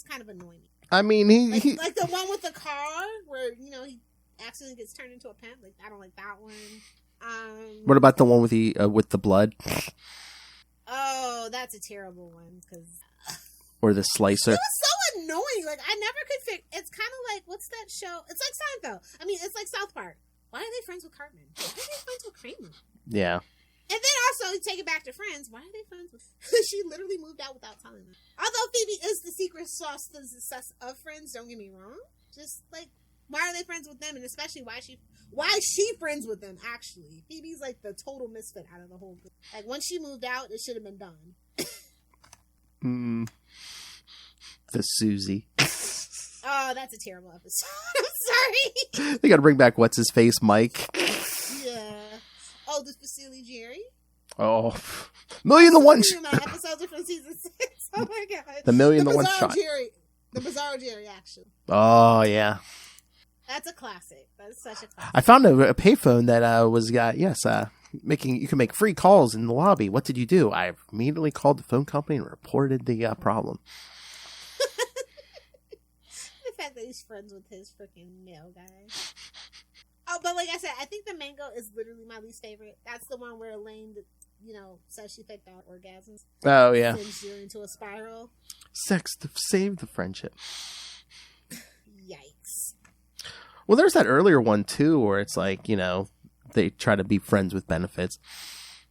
kind of annoy me. I mean, he like the one with the car where he accidentally gets turned into a pimp. Like I don't like that one. What about the one with the blood? Oh, that's a terrible one because. Or the slicer. It was so annoying. Like I never could figure. It's kind of like what's that show? It's like Seinfeld. I mean, it's like South Park. Why are they friends with Cartman? Why are they friends with Kramer? Yeah. And then also take it back to Friends. Why are they friends with? She literally moved out without telling them. Although Phoebe is the secret sauce to the success of Friends. Don't get me wrong. Just like why are they friends with them? And especially why is she friends with them? Actually, Phoebe's like the total misfit out of the whole group. Like once she moved out, it should have been done. The Susie. Oh, that's a terrible episode. I'm sorry. They got to bring back what's his face, Mike. Yeah. Oh, the Facility Jerry. Oh, Million the One My episodes are from season 6. Oh my god. The Million the One Bizarro Shot. Jerry. The Bizarro Jerry, actually. Oh yeah. That's a classic. That's such a classic. I found a payphone that was you can make free calls in the lobby. What did you do? I immediately called the phone company and reported the problem. The fact that he's friends with his freaking male guy. Oh, but like I said, I think the mango is literally my least favorite. That's the one where Elaine, says she faked out orgasms. Oh yeah. Sends you into a spiral. Sex to save the friendship. Yikes. Well, there's that earlier one too, where it's like they try to be friends with benefits.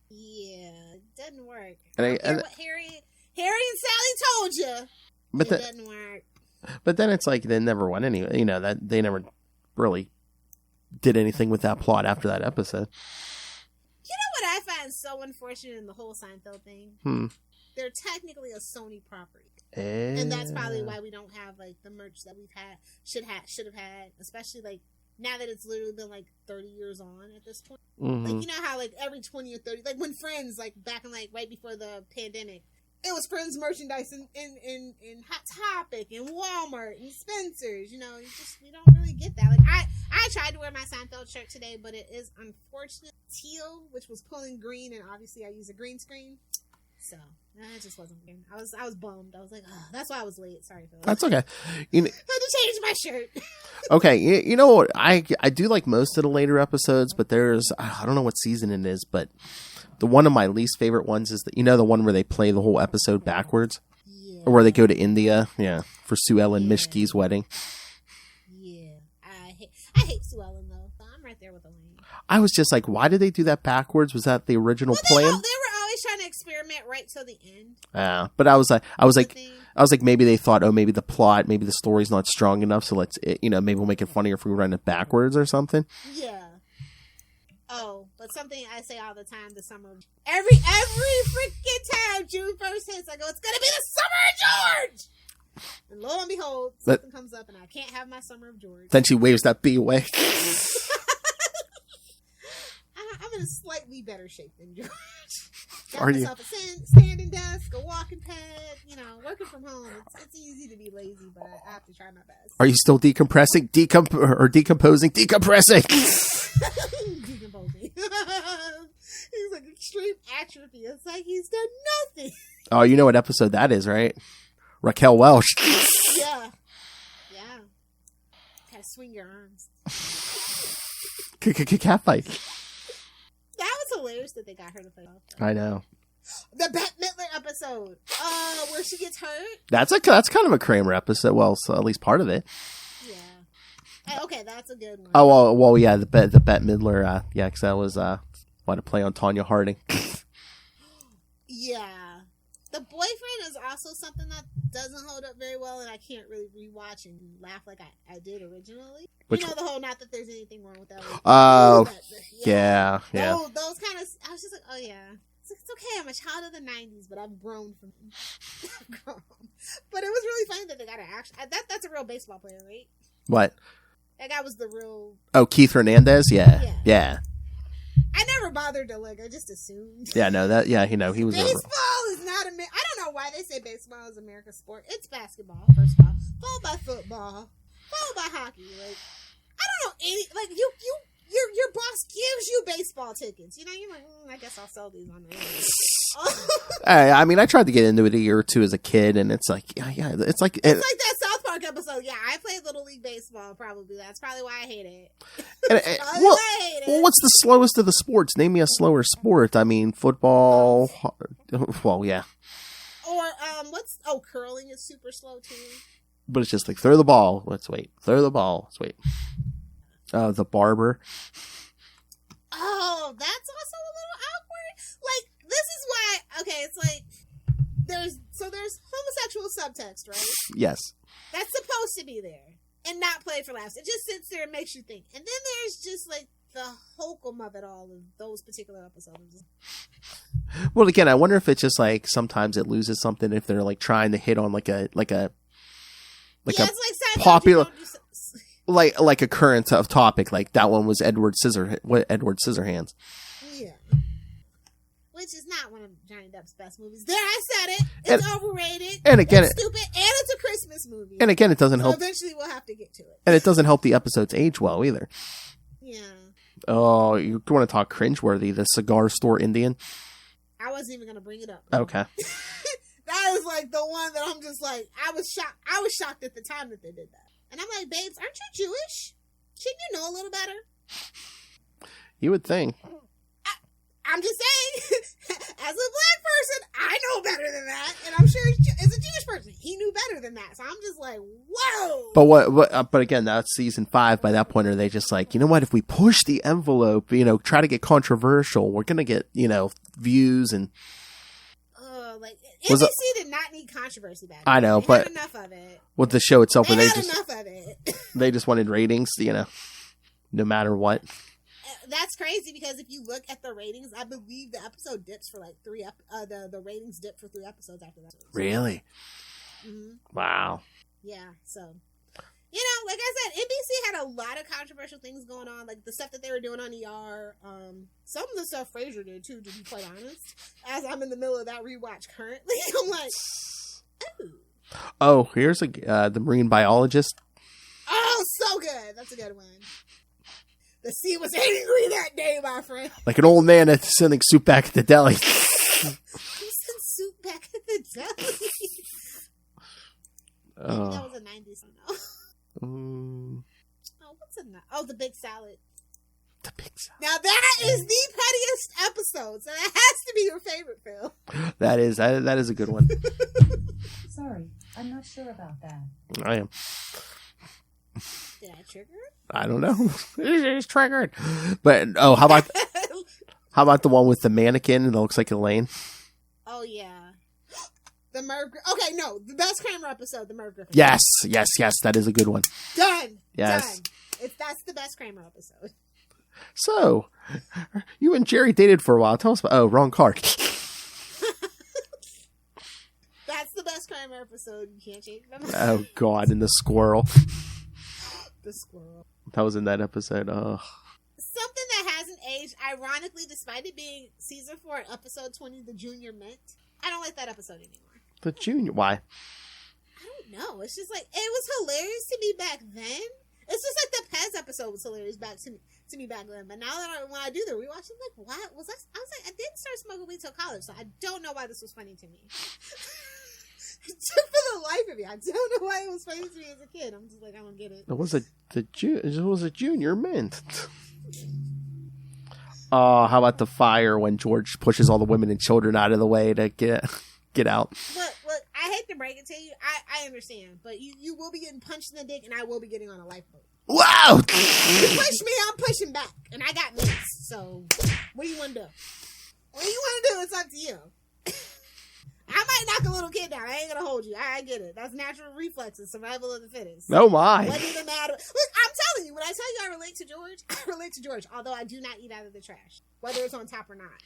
Yeah, it doesn't work. And I don't care what Harry and Sally told you. But it doesn't work. But then it's like they never went anywhere. That they never really did anything with that plot after that episode. You know what I find so unfortunate in the whole Seinfeld thing? They're technically a Sony property. And that's probably why we don't have the merch that we've had should have had, especially now that it's literally been 30 years on at this point. Mm-hmm. You know how every 20 or 30, when Friends back in right before the pandemic, it was Friends merchandise in Hot Topic and Walmart and Spencer's. You don't really get that. I tried to wear my Seinfeld shirt today, but it is unfortunate teal, which was pulling green, and obviously I use a green screen. So it just wasn't good. I was bummed. I was like, oh, that's why I was late. Sorry, Phil. That's okay. I had to change my shirt. Okay, you know what? I do like most of the later episodes, but there's I don't know what season it is, but the one of my least favorite ones is the one where they play the whole episode backwards, or where they go to India, for Sue Ellen Mishke's wedding. Yeah, I hate Sue Ellen though. So I'm right there with Elaine. I was just like, why did they do that backwards? Was that the original plan? They were always trying to experiment right till the end. But I was like, maybe they thought, maybe the plot, maybe the story's not strong enough, so let's, maybe we'll make it funnier if we run it backwards or something. Yeah. Oh, but something I say all the time, the summer of every freaking time June 1st hits, I go, it's gonna be the summer of George. And lo and behold, something comes up, and I can't have my summer of George. Then she waves that bee away. I'm in a slightly better shape than George. Are you? Got myself a standing desk, a walking pad, working from home. It's easy to be lazy, but I have to try my best. Are you still decompressing? Decomposing? Decompressing? Decomposing. He's like extreme atrophy. It's like he's done nothing. Oh, you know what episode that is, right? Raquel Welch. Yeah. Gotta swing your arms. Cat fight. That was hilarious that they got her to play off. I know. The Bette Midler episode, where she gets hurt. That's kind of a Kramer episode. Well, so at least part of it. Yeah. Okay, that's a good one. Oh well, yeah. The Bette Midler. Because that was what a play on Tanya Harding. Yeah. The boyfriend is also something that doesn't hold up very well, and I can't really rewatch and laugh like I did originally. Which you know, the whole not that there's anything wrong with that one. Oh, yeah. Those kind of, I was just like, oh yeah. It's okay, I'm a child of the 90s, but I've grown from I've grown. But it was really funny that they got an action. That's a real baseball player, right? What? That guy was the real... Oh, Keith Hernandez? Yeah. I never bothered to look. I just assumed. Yeah, no, that, yeah, he was... Baseball is not I don't know why they say baseball is America's sport. It's basketball, first of all. Followed by football. Followed by hockey. Like, I don't know any... Like, your boss gives you baseball tickets. You know, you're like, I guess I'll sell these on the internet. I mean, I tried to get into it a year or two as a kid, and it's like, yeah, it's like that South Park episode. Yeah, I played Little League Baseball, probably. That's probably why I hate it. Well, what's the slowest of the sports? Name me a slower sport. I mean, football. Well, yeah. Or, curling is super slow, too. But it's just like, throw the ball. Let's wait. Throw the ball. Let's wait. The barber. Oh, that's also a little awkward. Like, this is why, okay, it's like, there's homosexual subtext, right? Yes. That's supposed to be there and not played for laughs. It just sits there and makes you think. And then there's just, like, the hokum of it all of those particular episodes. Well, again, I wonder if it's just, like, sometimes it loses something if they're, like, trying to hit on, like a it's like popular... Like a current of topic, like that one was Edward Scissorhands. Yeah, which is not one of Johnny Depp's best movies. There, I said it. It's overrated. And again, it's stupid. And it's a Christmas movie. And again, it doesn't help. Eventually, we'll have to get to it. And it doesn't help the episodes age well either. Yeah. Oh, you want to talk cringeworthy? The cigar store Indian. I wasn't even going to bring it up. Okay. That is like the one that I'm just like, I was shocked at the time that they did that. And I'm like, babes, aren't you Jewish? Shouldn't you know a little better? You would think. I'm just saying, as a black person, I know better than that. And I'm sure as a Jewish person, he knew better than that. So I'm just like, whoa. But but again, that's season 5. By that point, are they just like, you know what? If we push the envelope, try to get controversial, we're going to get, views and... NBC did not need controversy back then. I know, but had enough of it. With the show itself, they had enough of it. They just wanted ratings, no matter what. That's crazy because if you look at the ratings, I believe the episode dips for like 3. The ratings dip for 3 episodes after that. Really? Mm-hmm. Wow. Yeah. So, like I said, NBC had a lot of controversial things going on, like the stuff that they were doing on ER. Some of the stuff Frasier did too, to be quite honest. As I'm in the middle of that rewatch currently, I'm like, ooh. Oh, here's the marine biologist. Oh, so good. That's a good one. The sea was angry that day, my friend. Like an old man that's sending soup back at the deli. Who sent soup back at the deli? Maybe that was a 90s song, though. The Big Salad. The Big Salad. Now that is the pettiest episode, so that has to be your favorite, Phil. That is a good one. Sorry, I'm not sure about that. I am. Did I trigger it? I don't know. It's triggered. But how about the one with the mannequin that looks like Elaine? Oh yeah. The Merv. Okay, no, the best Kramer episode, the Merv Griffin. Yes, that is a good one. Done. Yes. Done. That's the best Kramer episode. So, you and Jerry dated for a while. Tell us about... Oh, wrong card. That's the best Kramer episode. You can't change them. Oh, God. And the squirrel. The squirrel. That was in that episode. Oh. Something that hasn't aged, ironically, despite it being season 4, episode 20, The Junior Mint. I don't like that episode anymore. The Junior? Why? I don't know. It's just like, it was hilarious to me back then. It's just like the Pez episode was hilarious to me back then. But now that when I do the rewatch, I'm like, what was I? I was like, I didn't start smoking weed till college, so I don't know why this was funny to me. For the life of me, I don't know why it was funny to me as a kid. I'm just like, I don't get it. It was a Junior Mint. Oh, how about the fire when George pushes all the women and children out of the way to get out? Look, I hate to break it to you. I understand, but you will be getting punched in the dick, and I will be getting on a lifeboat. Wow! You push me, I'm pushing back, and I got mitts. So, what do you want to do? What do you want to do? It's up to you. I might knock a little kid now. I ain't gonna hold you. I get it. That's natural reflexes, survival of the fittest. Oh my. What even matter? Look, I'm telling you, when I tell you I relate to George, I relate to George. Although I do not eat out of the trash, whether it's on top or not.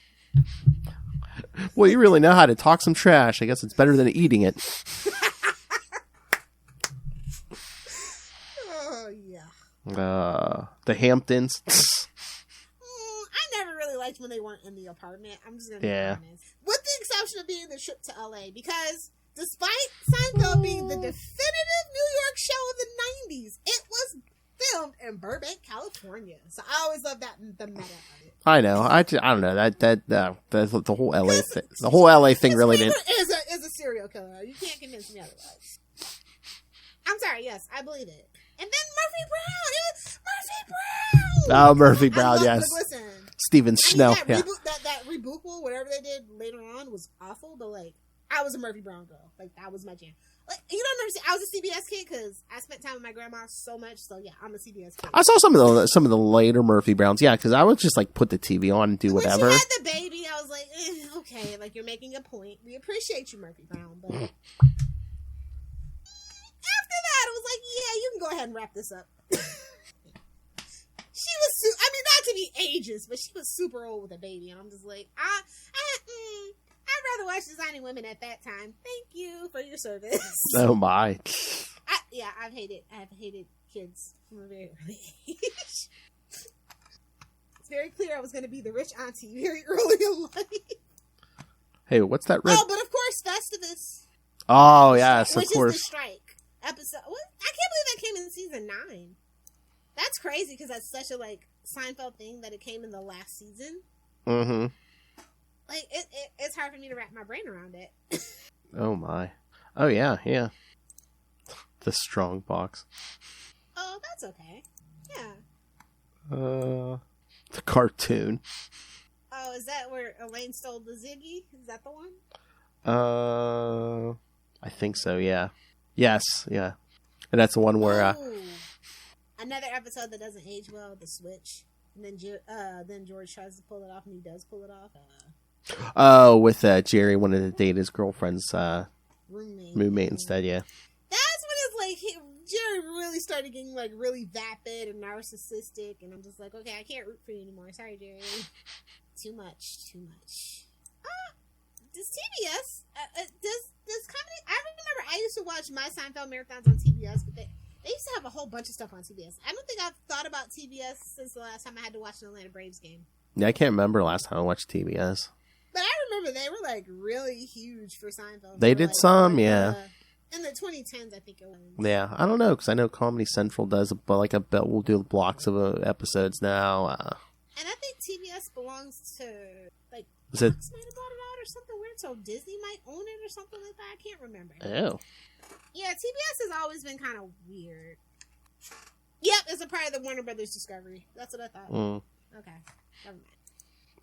Well, you really know how to talk some trash. I guess it's better than eating it. Oh yeah. The Hamptons. I never really liked when they weren't in the apartment. I'm just gonna be honest. With the exception of being the trip to LA, because despite Seinfeld being the definitive New York show of the 90s, it was filmed in Burbank, California. So I always love that, the meta of it. I know. I don't know that the whole LA thing. The whole LA thing really didn't. Is a serial killer. You can't convince me otherwise. I'm sorry. Yes, I believe it. And then Murphy Brown. It was Murphy Brown. Oh, Murphy Brown. Yes. Listen, Stephen Snow. that reboot, that reboot, whatever they did later on, was awful. But like, I was a Murphy Brown girl. Like that was my jam. Like, you don't understand. I was a CBS kid because I spent time with my grandma so much. So yeah, I'm a CBS kid. I saw some of the later Murphy Browns. Yeah, because I would just like put the TV on and do whatever. When she had the baby, I was like, okay, like you're making a point. We appreciate you, Murphy Brown, but after that, it was like, yeah, you can go ahead and wrap this up. She was, I mean, not to be ageist, but she was super old with a baby, and I'm just like, I'd rather watch Designing Women at that time. Thank you for your service. Oh my. I've hated kids from a very early age. It's very clear I was going to be the rich auntie very early in life. Hey, what's that red? Oh, but of course, Festivus. Oh yes, of course. Which is the strike episode. What? I can't believe that came in season 9. That's crazy because that's such a like Seinfeld thing that it came in the last season. Mm-hmm. Like it's hard for me to wrap my brain around it. Oh my. Oh yeah. The strong box. Oh, that's okay. Yeah. The cartoon. Oh, is that where Elaine stole the Ziggy? Is that the one? I think so. Yeah. Yes. Yeah. And that's the one where. Another episode that doesn't age well. The Switch, and then George tries to pull it off, and he does pull it off. With Jerry wanted to date his girlfriend's roommate instead. Yeah. That's when it's like Jerry really started getting like really vapid and narcissistic, and I'm just like, okay, I can't root for you anymore. Sorry, Jerry. Too much. Does TBS? Does comedy? I remember I used to watch my Seinfeld marathons on TBS, but they used to have a whole bunch of stuff on TBS. I don't think I've thought about TBS since the last time I had to watch an Atlanta Braves game. Yeah, I can't remember last time I watched TBS. But I remember they were like really huge for Seinfeld. They did some, yeah. In the 2010s, I think it was. Yeah, I don't know because I know Comedy Central does, but like I bet we'll do blocks of episodes now. And I think TBS belongs to like is it? Fox might have bought it out or something weird, so Disney might own it or something like that. I can't remember. Oh. Yeah, TBS has always been kind of weird. Yep, it's a part of the Warner Brothers Discovery. That's what I thought. Okay, never mind.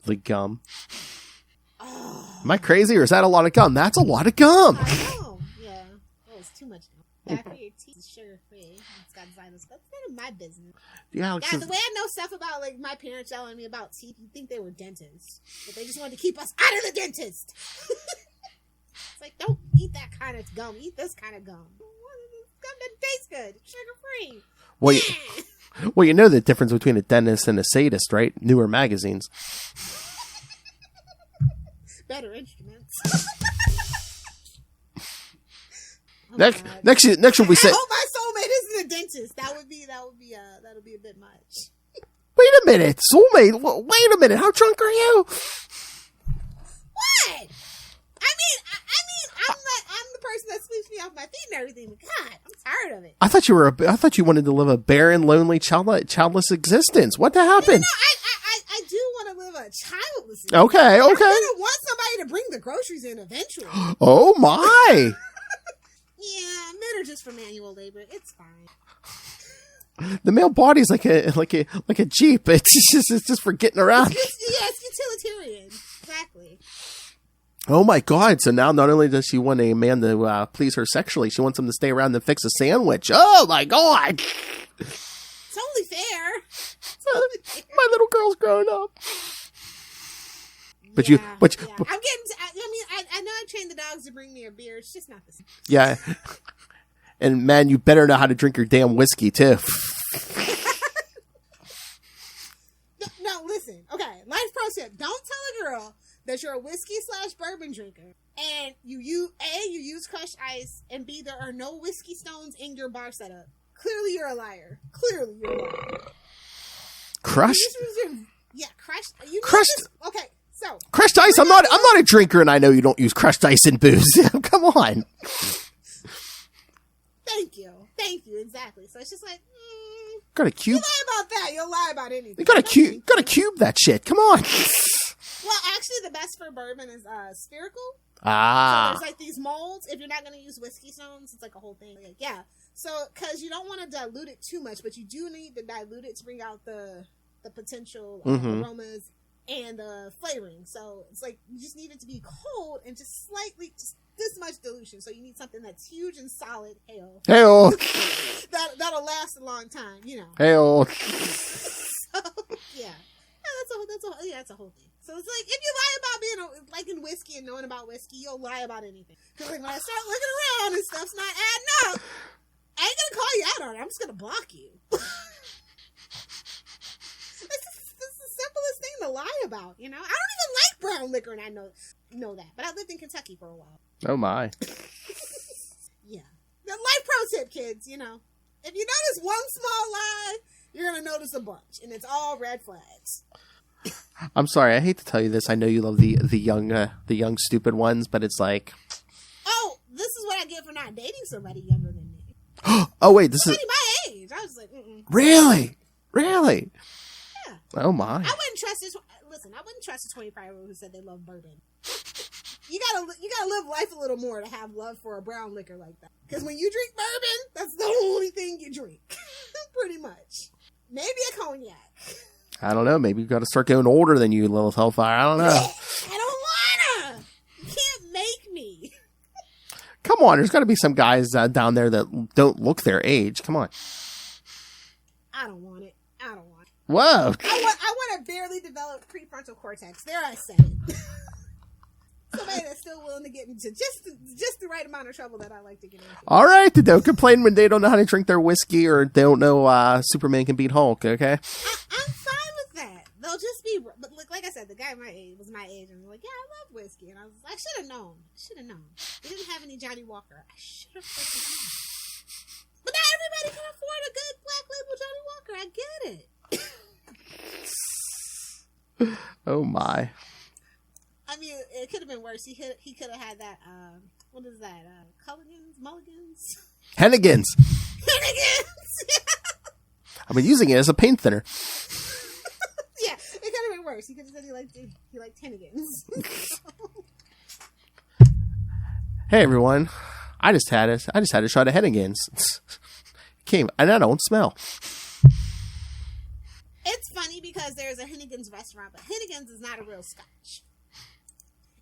The gum. Oh. Am I crazy or is that a lot of gum? That's a lot of gum. I know. Yeah. Oh, it's too much gum. Bad for your teeth. It's sugar free. It's got xylitol. That's none of my business. Yeah. Guys, the way I know stuff about like my parents telling me about teeth, you'd think they were dentists, but they just wanted to keep us out of the dentist. It's like, don't eat that kind of gum. Eat this kind of gum. Gum doesn't taste good. It's sugar free. Well, you know the difference between a dentist and a sadist, right? Newer magazines. Better instruments. Next will be said. I hope my soulmate isn't a dentist. That'll be a bit much. Wait a minute, soulmate. Wait a minute. How drunk are you? What? I mean, I'm the person that sweeps me off my feet and everything. But God, I'm tired of it. I thought you wanted to live a barren, lonely, childless existence. What happened? No, I do want to live a childless existence. Okay. I'm gonna want somebody to bring the groceries in eventually. Oh my! Yeah, men are just for manual labor. It's fine. The male body's like a Jeep. It's just for getting around. It's utilitarian. Exactly. Oh my God! So now not only does she want a man to please her sexually, she wants him to stay around and fix a sandwich. Oh my God! It's only fair. My little girl's grown up. But yeah. I'm getting. I know I trained the dogs to bring me a beer. It's just not the same. Yeah. And man, you better know how to drink your damn whiskey too. No, listen. Okay, life pro tip: don't tell a girl that you're a whiskey/bourbon drinker, and you use crushed ice, and B, there are no whiskey stones in your bar setup. Clearly, you're a liar. Crushed. Yeah, crushed. Crushed. Okay, so Crushed ice. I'm not a drinker, and I know you don't use crushed ice in booze. Come on. Thank you. Exactly. So it's just like, Got a cube. you lie about that. You'll lie about anything. You got a cube that shit. Come on. Well, actually, the best for bourbon is spherical. So there's like these molds. If you're not going to use whiskey stones, it's like a whole thing. Like, yeah. So, because you don't want to dilute it too much, but you do need to dilute it to bring out the potential aromas and the flavoring. So it's like you just need it to be cold and just slightly, just this much dilution. So you need something that's huge and solid. Hey-oh. That'll last a long time, you know. Hey-oh. So, yeah. That's a whole thing. So it's like, if you lie about being liking whiskey and knowing about whiskey, you'll lie about anything. Because like, when I start looking around and stuff's not adding up, I ain't gonna call you out on it. I'm just gonna block you. It's the simplest thing to lie about, you know? I don't even like brown liquor, and I know that. But I lived in Kentucky for a while. Oh my. Yeah. The life pro tip, kids, you know. If you notice one small lie, you're gonna notice a bunch, and it's all red flags. I'm sorry. I hate to tell you this. I know you love the young stupid ones, but it's like. Oh, this is what I get for not dating somebody younger than me. Oh wait, this somebody is my age. I was like, really. Yeah. Oh my. I wouldn't trust this. Listen, I wouldn't trust a 25-year-old who said they love bourbon. You gotta live life a little more to have love for a brown liquor like that. Because when you drink bourbon, that's the only thing you drink, pretty much. Maybe a cognac. I don't know. Maybe you've got to start going older than you, Lilith Hellfire. I don't know. I don't wanna. You can't make me. Come on. There's got to be some guys down there that don't look their age. Come on. I don't want it. Whoa. I want a barely developed prefrontal cortex. There, I said it. Somebody that's still willing to get into just the right amount of trouble that I like to get into. All right. Don't complain when they don't know how to drink their whiskey or they don't know Superman can beat Hulk, okay? I'm fine with that. They'll just be, but like I said, the guy my age was my age, and like, yeah, I love whiskey, and I should have known. They didn't have any Johnny Walker. I should have freaking known. But not everybody can afford a good black label Johnny Walker. I get it. Oh my. I mean, it could have been worse. He could have had that. What is that? Mulligans. Hennigans. I've been using it as a paint thinner. Yeah, it could have been worse. He could have said he liked Hennigans. Hey everyone, I just had a shot of Hennigans. Came and I don't smell. It's funny because there's a Hennigan's restaurant, but Hennigan's is not a real Scotch.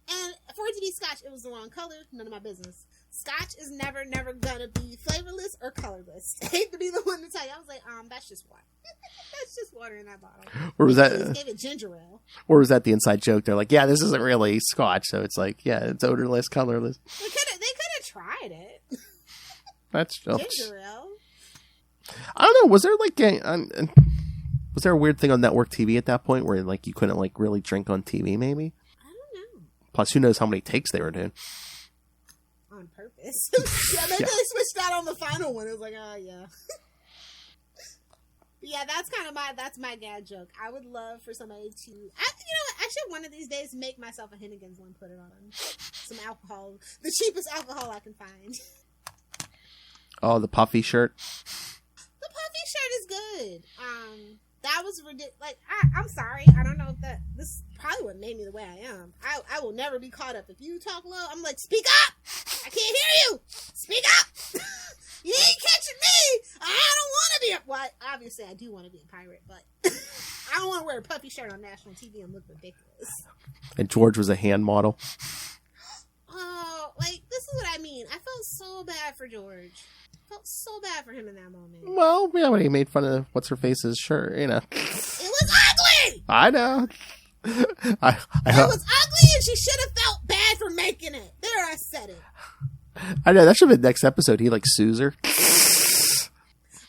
And for it to be Scotch, it was the wrong color. None of my business. Scotch is never gonna be flavorless or colorless. I hate to be the one to tell you. I was like, that's just water. That's just water in that bottle. Or was that? Just gave it ginger ale. Or was that the inside joke? They're like, yeah, this isn't really Scotch, so it's like, yeah, it's odorless, colorless. They could have tried it. That's ginger ale. I don't know. Was there like was there a weird thing on network TV at that point where like you couldn't like really drink on TV? Maybe. I don't know. Plus, who knows how many takes they were doing? On purpose. Yeah, maybe they switched that on the final one. It was like, oh yeah. Yeah, that's my gag joke. I would love for somebody to, I should one of these days make myself a Hennigan's one, put it on some alcohol, the cheapest alcohol I can find. Oh, the puffy shirt. The puffy shirt is good. That was ridiculous. Like, I'm sorry. I don't know if this probably what made me the way I am. I will never be caught up. If you talk low, I'm like, speak up! I can't hear you! Speak up! You ain't catching me! I don't want to be well, obviously I do want to be a pirate, but I don't want to wear a puffy shirt on national TV and look ridiculous. And George was a hand model. Oh, like, this is what I mean. I felt so bad for George. Felt so bad for him in that moment. Well, yeah, when he made fun of what's-her-face's shirt, you know. It was ugly! I know. It was ugly! she should have felt bad for making it. There, I said it. I know, that should have been next episode. He, like, sues her.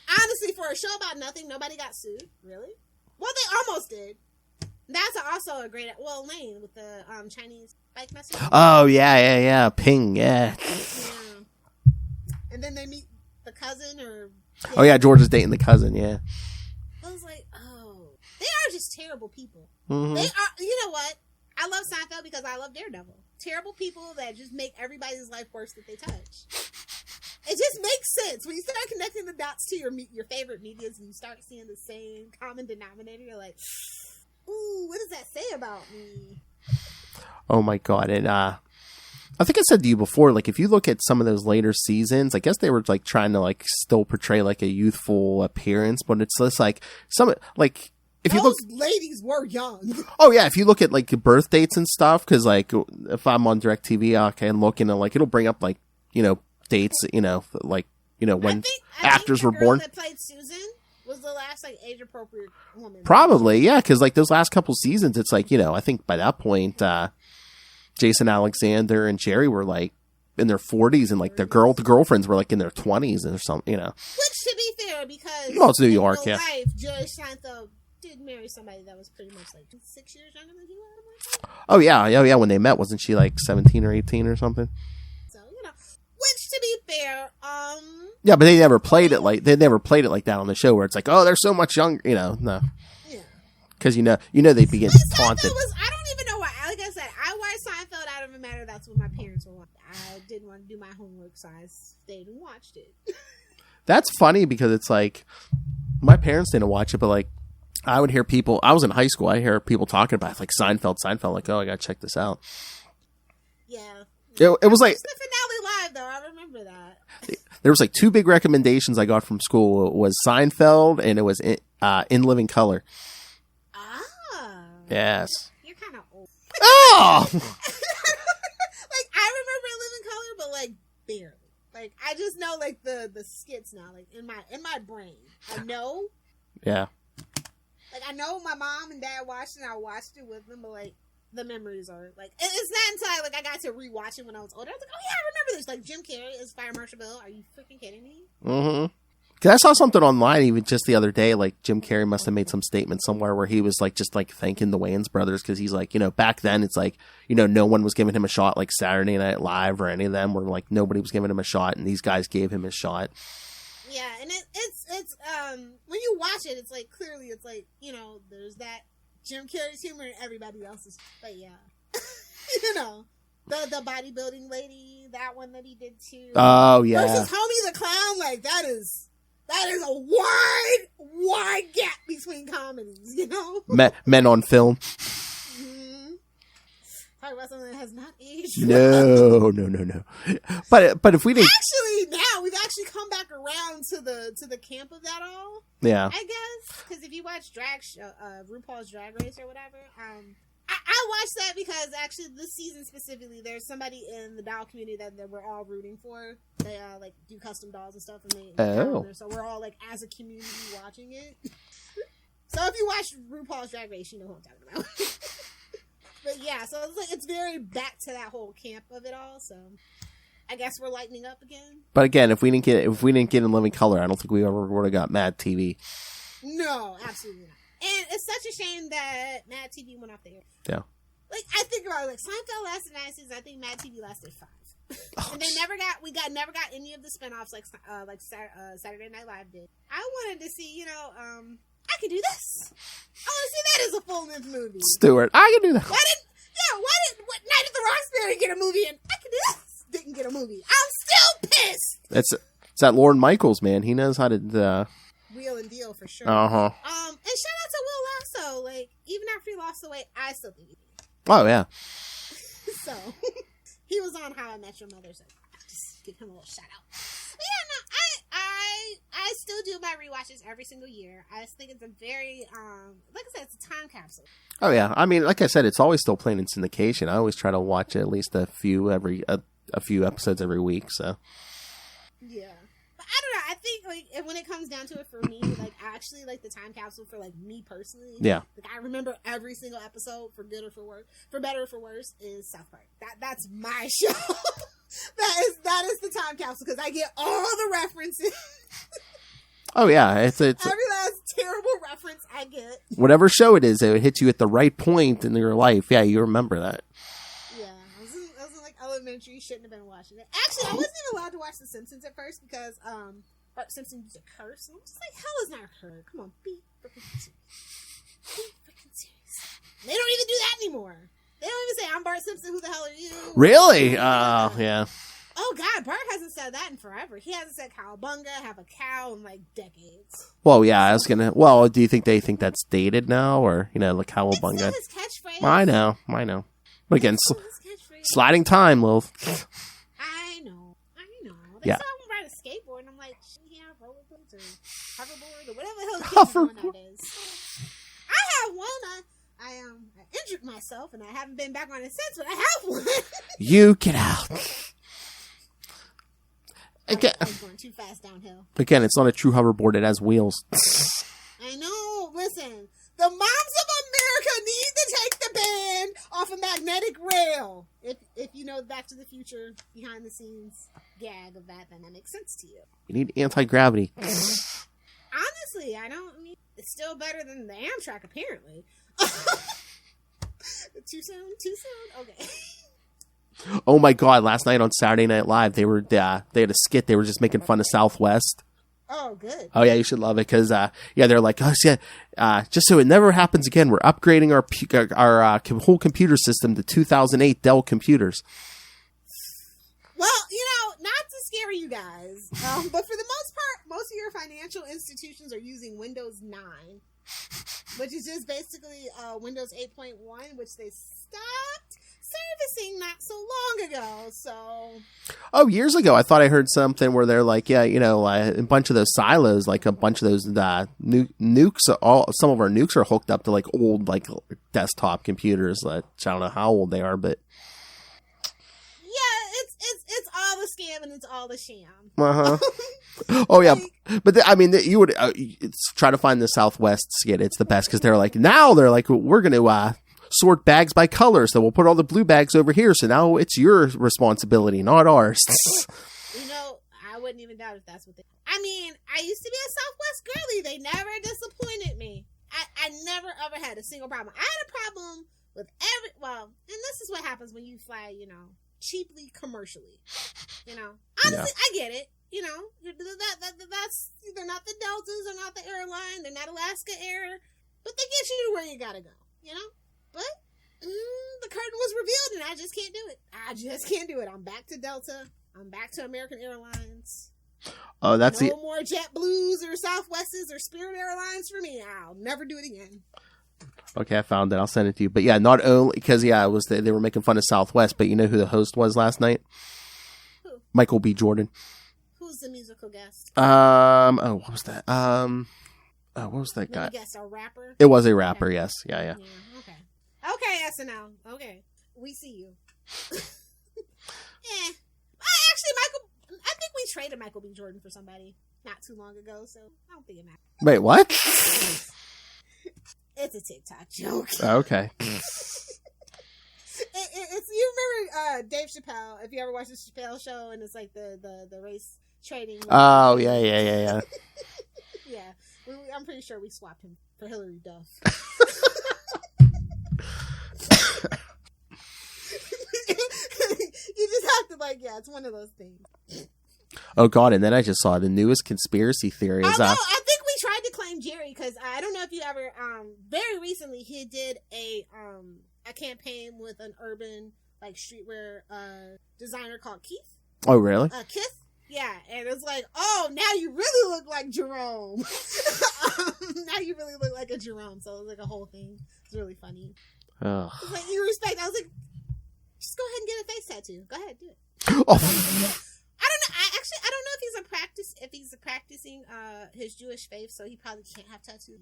Honestly, for a show about nothing, nobody got sued. Really? Well, they almost did. That's also a great... Well, Lane with the Chinese bike message. Oh, yeah. Ping, yeah. And then they meet the cousin or... Oh, yeah, George is dating the cousin, yeah. I was like, oh. They are just terrible people. Mm-hmm. They are... You know what? I love Seinfeld because I love Daredevil. Terrible people that just make everybody's life worse that they touch. It just makes sense. When you start connecting the dots to your favorite medias and you start seeing the same common denominator, you're like, ooh, what does that say about me? Oh, my God. And I think I said to you before, like, if you look at some of those later seasons, I guess they were, like, trying to, like, still portray, like, a youthful appearance, but it's just, like, some, like... If those you look, ladies were young. Oh yeah, if you look at like birth dates and stuff, because like if I'm on DirecTV, I can look and like it'll bring up like dates, like when actors were born. That played Susan was the last like age appropriate woman. Probably, yeah, because like those last couple seasons, it's like I think by that point, Jason Alexander and Jerry were like in their 40s, and like the girlfriends were like in their 20s or something, Which to be fair, because it's New York, yeah. Life, Jerry Seinfeld did marry somebody that was pretty much like 6 years younger than he was. Oh yeah. When they met, wasn't she like 17 or 18 or something? So which to be fair, yeah, but they never played it like that on the show where it's like, oh, they're so much younger, no. Yeah. Because they'd be getting taunted. I don't even know why. Like I said, I watched Seinfeld out of a matter. That's what my parents were watching. I didn't want to do my homework, so I stayed and watched it. That's funny because it's like my parents didn't watch it, but like. I would hear people. I was in high school. I hear people talking about like Seinfeld. Like, oh, I gotta check this out. Yeah, it was like the finale live though. I remember that. There was like two big recommendations I got from school. It was Seinfeld and it was In Living Color. Ah, yes. You're kind of old. Oh, like I remember In Living Color, but like barely. Like I just know like the skits now. Like in my brain, I know. Yeah. Like, I know my mom and dad watched it, and I watched it with them, but, like, the memories are, like... It's not until, I got to rewatch it when I was older. I was like, oh, yeah, I remember this. Like, Jim Carrey as Fire Marshal Bill. Are you freaking kidding me? Mm-hmm. Because I saw something online even just the other day, like, Jim Carrey must have made some statement somewhere where he was, like, just, like, thanking the Wayans brothers, because he's like, back then, it's like, no one was giving him a shot, like, Saturday Night Live or any of them, where, like, nobody was giving him a shot, and these guys gave him a shot. Yeah, and it's when you watch it, it's like clearly it's like there's that Jim Carrey's humor and everybody else's. But yeah, the bodybuilding lady, that one that he did too. Oh yeah. Versus Homie the Clown, like that is a wide gap between comedies. Men on Film. Talk about something that has not aged. No. But if we didn't actually now we've actually come back around to the camp of that all. Yeah. I guess because if you watch RuPaul's Drag Race or whatever, I watched that because actually this season specifically, there's somebody in the doll community that we're all rooting for. They like do custom dolls and stuff, and so we're all like as a community watching it. So if you watch RuPaul's Drag Race, you know who I'm talking about. But yeah, so it's like it's very back to that whole camp of it all. So I guess we're lightening up again. But again, if we didn't get In Living Color, I don't think we ever would have got Mad TV. No, absolutely not. And it's such a shame that Mad TV went off the air. Yeah. Like I think about it, like Seinfeld lasted 9 seasons. I think Mad TV lasted 5. Oh, and they never got any of the spinoffs like Saturday Night Live did. I wanted to see, I can do this. I want to see that as a full-length movie. Stewart, I can do that. Why did Night at the Roxbury get a movie and I can do this? Didn't get a movie. I'm still pissed. It's that Lorne Michaels, man. He knows how to wheel and deal for sure. Uh-huh. And shout out to Will Lasso. Like, even after he lost the weight, I still think he did. Oh yeah. So he was on How I Met Your Mother, so just give him a little shout out. But yeah, no, I still do my rewatches every single year. I just think it's a very like I said, it's a time capsule. Oh yeah, I mean, like I said, it's always still playing in syndication. I always try to watch at least a few episodes every week. So yeah, but I don't know. I think like when it comes down to it, for me, like actually, like the time capsule for like me personally, Yeah. Like I remember every single episode, for good or for worse, for better or for worse, is South Park. That's my show. that is the time capsule because I get all the references. Oh yeah, it's every last terrible reference I get. Whatever show it is, it hits you at the right point in your life. Yeah, you remember that. Yeah, I was in like elementary. Shouldn't have been watching it. Actually, I wasn't even allowed to watch The Simpsons at first because Bart Simpson used a curse. And I'm just like, hell is not her. Come on, be freaking serious. Be freaking serious. They don't even do that anymore. They don't even say, I'm Bart Simpson. Who the hell are you? Really? Oh yeah. Oh God, Bart hasn't said that in forever. He hasn't said cowabunga, have a cow in like decades. Well, yeah, I was gonna. Well, do you think they think that's dated now, or like cowabunga? It's still his catchphrase. I know. But again, It's still his catchphrase. sliding time, Lilith. I know. They Yeah. saw him ride a skateboard, and I'm like, shouldn't he have rollerblades or hoverboard or whatever the hell the kids are doing nowadays? I have one. I injured myself, and I haven't been back on it since, but I have one. You get out. Again, I was going too fast downhill. it's not a true hoverboard. It has wheels. I know. Listen, the moms of America need to take the band off a magnetic rail. If you know Back to the Future behind the scenes gag of that, then that makes sense to you. You need anti-gravity. Honestly, I don't mean it's still better than the Amtrak, apparently. Too soon? Okay. Oh my God! Last night on Saturday Night Live, they had a skit. They were just making fun of Southwest. Oh, good. Oh yeah, you should love it because they're like, oh yeah, just so it never happens again, we're upgrading our whole computer system to 2008 Dell computers. Well, not to scare you guys, but for the most part, most of your financial institutions are using Windows 9, which is just basically Windows 8.1, which they stopped servicing not so long ago. So, Oh, years ago, I thought I heard something where they're like, yeah, a bunch of those silos, like a bunch of those nukes, some of our nukes are hooked up to like old like desktop computers. I don't know how old they are, but yeah, it's all the scam and it's all the sham. Oh yeah, but you would it's try to find the Southwest skit. It's the best because they're like we're gonna sort bags by color, so we'll put all the blue bags over here. So now it's your responsibility, not ours. I wouldn't even doubt if that's what they. I mean, I used to be a Southwest girly. They never disappointed me. I never ever had a single problem. I had a problem with and this is what happens when you fly, cheaply commercially. Honestly, Yeah. I get it. That's they're not the Deltas, they're not the airline, they're not Alaska Air, but they get you to where you gotta go. But the curtain was revealed, and I just can't do it. I'm back to Delta. I'm back to American Airlines. Oh, that's no more JetBlues or Southwests or Spirit Airlines for me. I'll never do it again. Okay, I found it. I'll send it to you. But yeah, not only because it was they were making fun of Southwest, but you know who the host was last night? Who? Michael B. Jordan. Who's the musical guest? What was that? What was that guy? Let me guess, a rapper? It was a rapper. Okay. Yes. Yeah. Okay, SNL. Okay, we see you. Actually, I think we traded Michael B. Jordan for somebody not too long ago, so I don't think it matters. Wait, what? It's a TikTok joke. Okay. It's you remember Dave Chappelle? If you ever watch the Chappelle show, and it's like the race trading. Oh yeah. Yeah, I'm pretty sure we swapped him for Hillary Duff. You just have to it's one of those things. Oh God! And then I just saw the newest conspiracy theory is I think we tried to claim Jerry because I don't know if you ever very recently he did a campaign with an urban streetwear designer called Keith. Oh really? Keith. Yeah, and it's like, oh, now you really look like Jerome. Now you really look like a Jerome. So it was like a whole thing. It's really funny. Oh. It's like, you respect. I was like, just go ahead and get a face tattoo. Go ahead, do it. Oh. I don't know. I don't know if he's practicing his Jewish faith, so he probably can't have tattoos.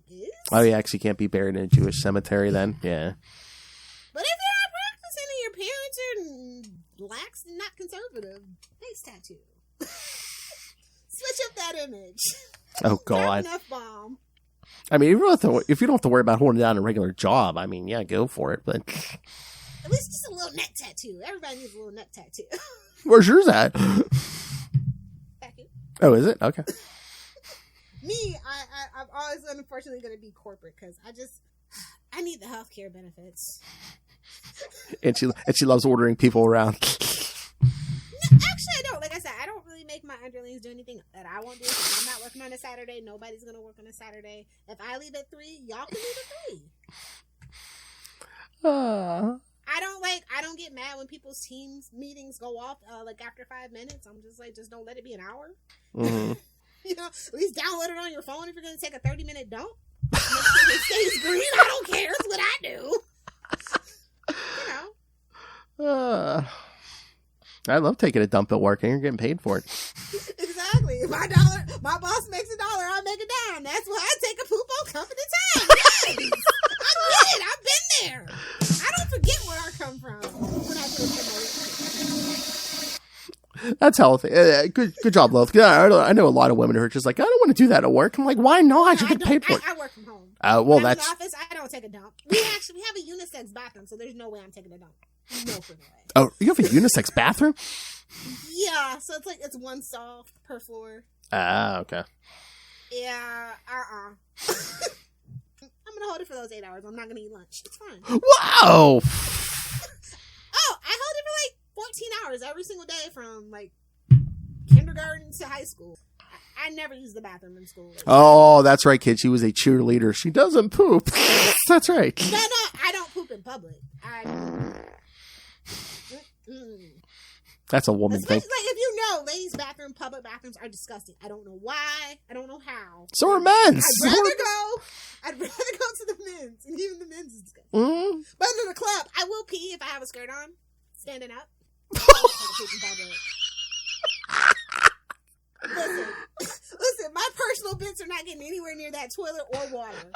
Oh, he actually can't be buried in a Jewish cemetery then. Yeah. But if you're not practicing and your parents are lax and not conservative, face tattoo. Switch up that image. Oh, God. Enough bomb. I mean, if you don't have to worry about holding down a regular job, I mean, yeah, go for it. But at least just a little neck tattoo. Everybody needs a little neck tattoo. Where's yours at? Back in. Oh, is it? Okay. Me, I'm always unfortunately going to be corporate because I need the healthcare benefits. And she loves ordering people around. No, actually, I don't. Like I said, I don't really make my underlings do anything that I won't do. If I'm not working on a Saturday, nobody's going to work on a Saturday. If I leave at 3, y'all can leave at 3. I don't get mad when people's teams meetings go off like after 5 minutes. I'm just like, just don't let it be an hour. Mm-hmm. You know, at least download it on your phone if you're going to take a 30-minute dump. Make sure it stays green. I don't care. It's what I do. You know. I love taking a dump at work and you're getting paid for it. Exactly. My boss makes $1, I make $10. That's why I take a poop on company time. Yes. I get it. I've been there. I don't forget where I come from when I get promoted. That's healthy. Good job, Lilith. Yeah, I know a lot of women who are just like, I don't want to do that at work. I'm like, why not? You get paid for it. I work from home. Well, I'm that's... in the office. I don't take a dump. We have a unisex bathroom, so there's no way I'm taking a dump. No freaking way. Oh, you have a unisex bathroom? Yeah, so it's one stall per floor. Ah, okay. Yeah, I'm gonna hold it for those 8 hours. I'm not gonna eat lunch. It's fine. Wow! Oh, I held it for like 14 hours every single day from like kindergarten to high school. I never used the bathroom in school. Oh, that's right, kid. She was a cheerleader. She doesn't poop. That's right. No, I don't poop in public. That's a woman Especially, thing. like, if you know, ladies' public bathrooms are disgusting. I don't know why. I don't know how. So are men's. I'd rather go to the men's, and even the men's is disgusting. Mm-hmm. But in the club, I will pee if I have a skirt on, standing up. Listen, my personal bits are not getting anywhere near that toilet or water.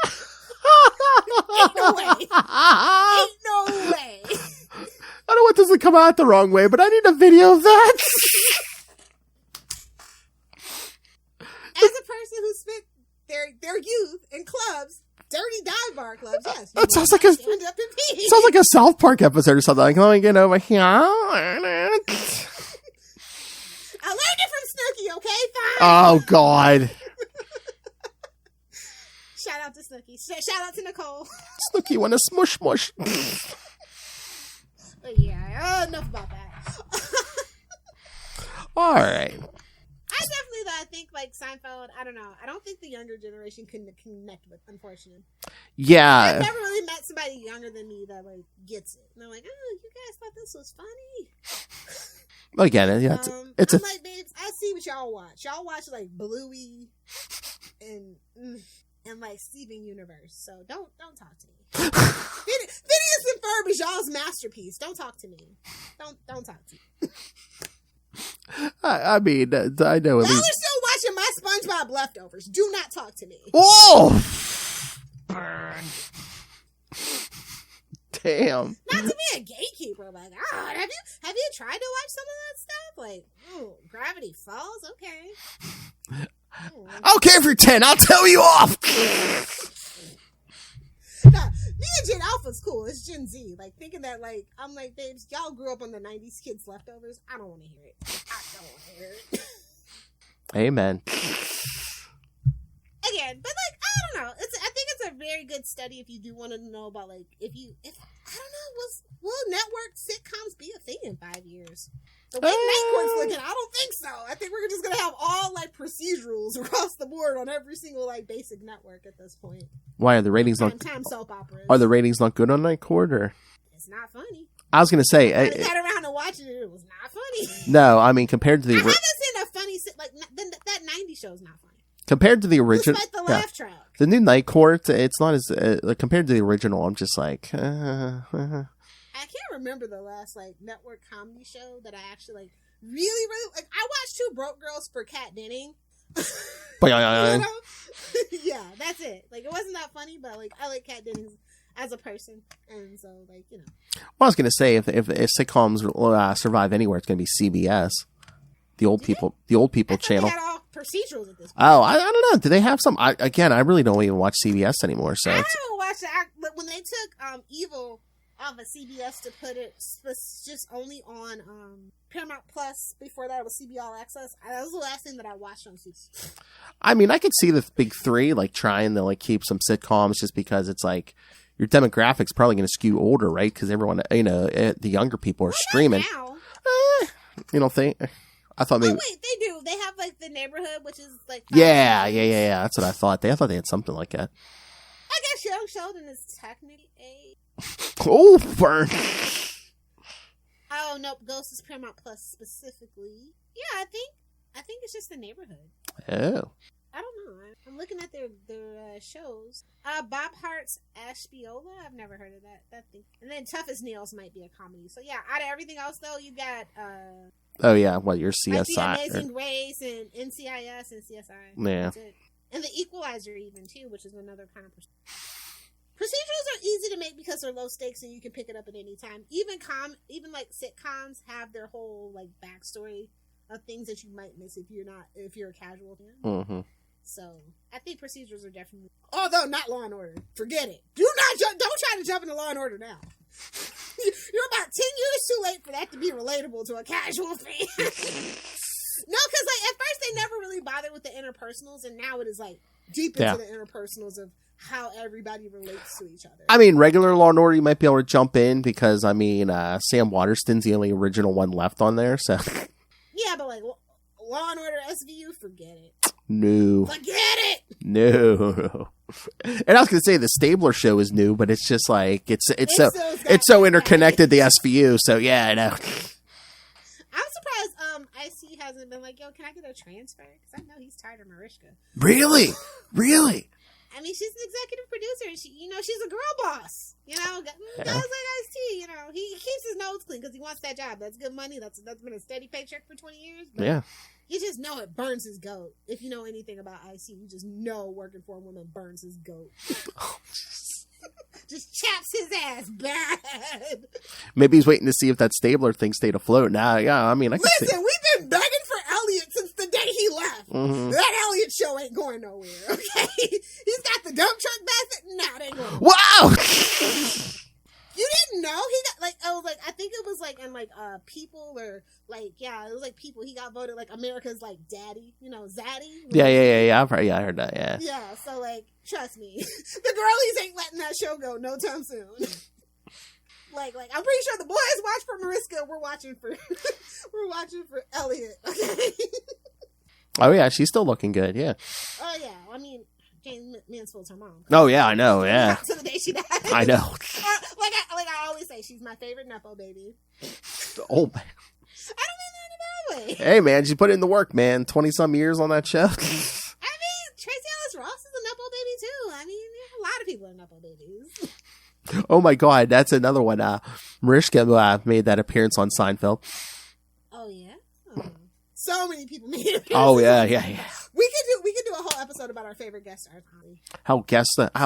Ain't no way. Ain't no way. I don't want this to come out the wrong way, but I need a video of that. As a person who spent their youth in clubs, dirty dive bar clubs, yes. That sounds like a South Park episode or something. Like, let me get over here. I learned it from Snooki, okay? Fine. Oh, God. Shout out to Snooki. Shout out to Nicole. Snooki want to smush mush. But yeah, enough about that. All right. I think like Seinfeld, I don't know. I don't think the younger generation can connect with, unfortunately. Yeah. I've never really met somebody younger than me that like gets it. And they're like, oh, you guys thought this was funny? Again, yeah, it's I'm like, babes, I see what y'all watch. Y'all watch like Bluey and like Steven Universe. So don't talk to me. Phineas and Ferb is y'all's masterpiece. Don't talk to me. Don't talk to me. I mean, I know at y'all least. are still watching my SpongeBob leftovers. Do not talk to me. Oh! Damn. Not to be a gatekeeper, like, have you tried to watch some of that stuff? Like, Gravity Falls? Okay. I don't care if you're 10, I'll tell you off! Nah, me and Gen Alpha's cool. It's Gen Z. Like, thinking that, like, I'm like, babes, y'all grew up on the 90s kids' leftovers. I don't want to hear it. I don't want to hear it. Amen. Again, but, like, I don't know. I think it's a very good study if you do want to know about, like, if I don't know, will network sitcoms be a thing in 5 years? The way Night Court's looking, I don't think so. I think we're just going to have all, like, procedurals across the board on every single, like, basic network at this point. Why are the ratings not? Time soap operas. Are the ratings not good on Night Court, or? It's not funny. I was gonna say, I got around to watching it. It was not funny. No, I mean compared to the. I haven't seen a funny like that '90s show's not funny. Compared to the original, despite the laugh track. The new Night Court, it's not as compared to the original. I'm just like. I can't remember the last like network comedy show that I actually like really like. I watched Two Broke Girls for Kat Denning. You know? Yeah, that's it. Like, it wasn't that funny, but like I like Kat Denning as a person, and so like, you know. Well, I was gonna say if sitcoms survive anywhere, it's gonna be CBS, the old people channel. They had all procedurals at this point. Oh, I don't know. Do they have some? I really don't even watch CBS anymore. So I haven't watched it. But when they took Evil off of CBS to put it just only on Paramount Plus, before that it was CB All Access, that was the last thing that I watched on CBS. I mean, I could see the big three like trying to like keep some sitcoms just because it's like your demographic's probably going to skew older, right? Because everyone, the younger people are streaming. Now. You don't think? I thought maybe. Oh wait, they do. They have like the Neighborhood, which is like. Yeah. That's what I thought. I thought they had something like that. I guess Young Sheldon is technically a. Oh, burn. Oh nope, Ghost is Paramount Plus specifically. Yeah, I think it's just the Neighborhood. Oh. I don't know. I'm looking at their shows. Bob Hart's Ashbiola. I've never heard of that thing. And then Tough as Nails might be a comedy. So yeah, out of everything else though, you got oh yeah, what your CSI? like The Amazing Race and NCIS and CSI. Yeah. That's it. And The Equalizer even too, which is another kind of procedurals are easy to make because they're low stakes and you can pick it up at any time. Even like sitcoms have their whole like backstory of things that you might miss if you're a casual fan. Mm-hmm. So I think procedurals are definitely, although not Law and Order. Forget it. Don't try to jump into Law and Order now. You're about 10 years too late for that to be relatable to a casual fan. No, because like at first they never really bothered with the interpersonals, and now it is like deep into the interpersonals of how everybody relates to each other. I mean, regular Law and Order you might be able to jump in because I mean Sam Waterston's the only original one left on there, so. Yeah, but like Law and Order SVU, forget it. No. Forget it. No. And I was gonna say the Stabler show is new, but it's just like it's so interconnected the SVU. So yeah, I know. I'm surprised IC hasn't been like, yo, can I get a transfer? Because I know he's tired of Mariska. Really? I mean, she's an executive producer, and she's a girl boss. Guys like Ice-T, he keeps his nose clean because he wants that job. That's good money. That's been a steady paycheck for 20 years. But yeah. You just know it burns his goat. If you know anything about Ice-T, you just know working for a woman burns his goat. Just chaps his ass bad. Maybe he's waiting to see if that Stabler thing stayed afloat. Now, yeah, I mean, Listen, we've been begging for Elliot since the day he left. Mm-hmm. That Elliot show ain't going nowhere, okay? He's got the dump truck basket. Nah, it ain't going nowhere. Wow! You didn't know? He got, I think it was, People, or, it was, People. He got voted, America's, daddy. Zaddy. Yeah. I heard that, yeah. Yeah, so, trust me. The girlies ain't letting that show go no time soon. I'm pretty sure the boys watch for Mariska. We're watching for Elliot, okay? Oh, yeah, she's still looking good, yeah. Oh, yeah. I mean, Jane Mansfield's her mom. Oh, yeah, I know, yeah. To the day she died. I know. Like I always say, she's my favorite Nepo baby. Oh, man. I don't mean that in a bad way. Hey, man, she put in the work, man. 20-some years on that show. I mean, Tracy Ellis Ross is a Nepo baby, too. I mean, a lot of people are Nepo babies. Oh, my God. That's another one. Mariska made that appearance on Seinfeld. Oh, yeah? Oh. So many people made it. Oh, yeah. We could do a whole episode about our favorite guest stars.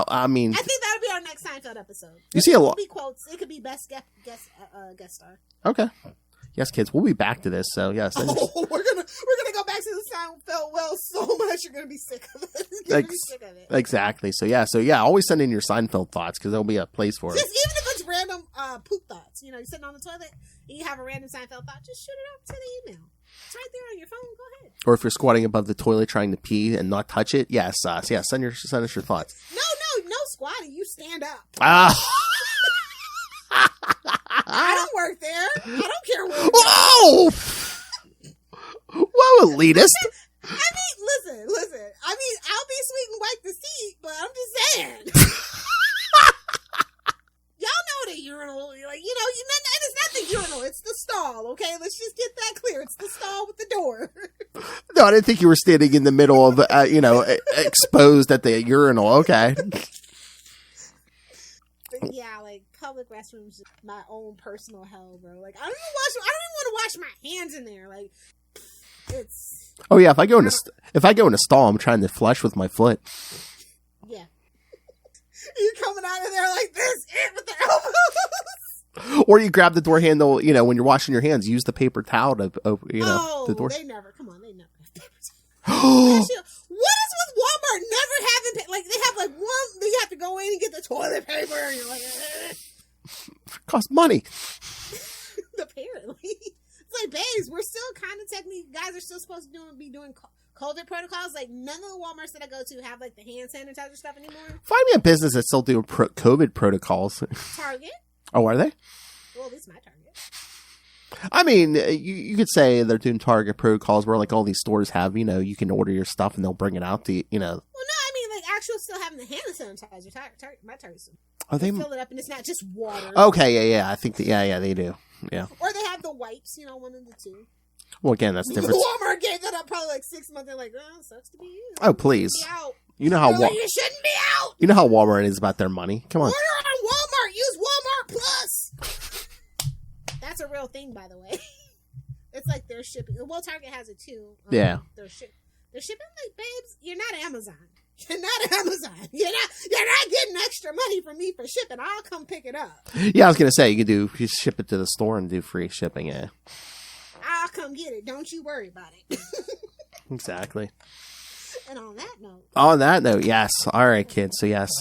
I mean, I think that'll be our next Seinfeld episode. You see a lot. It could be quotes. It could be best guest star. Okay. Yes, kids, we'll be back to this. So yes. We're gonna go back to the Seinfeld well so much you're gonna be sick of it. You're gonna be sick of it. Exactly. So yeah. Always send in your Seinfeld thoughts because there'll be a place for it. Just even if it's random poop thoughts. You're sitting on the toilet and you have a random Seinfeld thought. Just shoot it out to the email. It's right there on your phone. Go ahead. Or if you're squatting above the toilet trying to pee and not touch it, yes, send us your thoughts. No squatting. You stand up. I don't work there. I don't care where. Oh! Whoa, elitist. I mean, listen. I mean, I'll be sweet and wipe the seat, but I'm just saying. Y'all know the urinal. And it's not the urinal. It's the stall, okay? Let's just get that clear. It's the stall with the door. No, I didn't think you were standing in the middle of, exposed at the urinal. Okay. But yeah, public restrooms is my own personal hell, bro. I don't even want to wash my hands in there. It's. Oh yeah, if I go in a stall, I'm trying to flush with my foot. Yeah. You're coming out of there like this, with the elbows. Or you grab the door handle, when you're washing your hands, use the paper towel to, the door. They never have paper towels. What is with Walmart never having like they have like one? You have to go in and get the toilet paper, and you're like, Costs money. apparently, it's like, babes, we're still kind of technically, guys are still supposed to be doing COVID protocols. Like none of the WalMarts that I go to have like the hand sanitizer stuff anymore. Find me a business that's still doing COVID protocols. Target. Oh, are they? Well, at least my Target. I mean, you could say they're doing Target protocols where like all these stores have, you can order your stuff and they'll bring it out to you, Well, no, I mean like actual still having the hand sanitizer. My Target. Oh, they fill it up and it's not just water. Okay, yeah. I think they do. Yeah. Or they have the wipes, one of the two. Well, again, that's different. Walmart gave that up probably like 6 months. They're like, oh, sucks to be you. Oh, please. You know how you shouldn't be out. You know how Walmart is about their money. Come on. Order on Walmart. Use Walmart Plus. That's a real thing, by the way. It's like they're shipping. Well, Target has it too. Yeah. They're shipping like, babes, you're not Amazon. You're not Amazon. You're not getting extra money from me for shipping. I'll come pick it up. Yeah, I was gonna say you ship it to the store and do free shipping. Yeah. I'll come get it. Don't you worry about it. Exactly. And on that note, yes. All right, kids. So yes,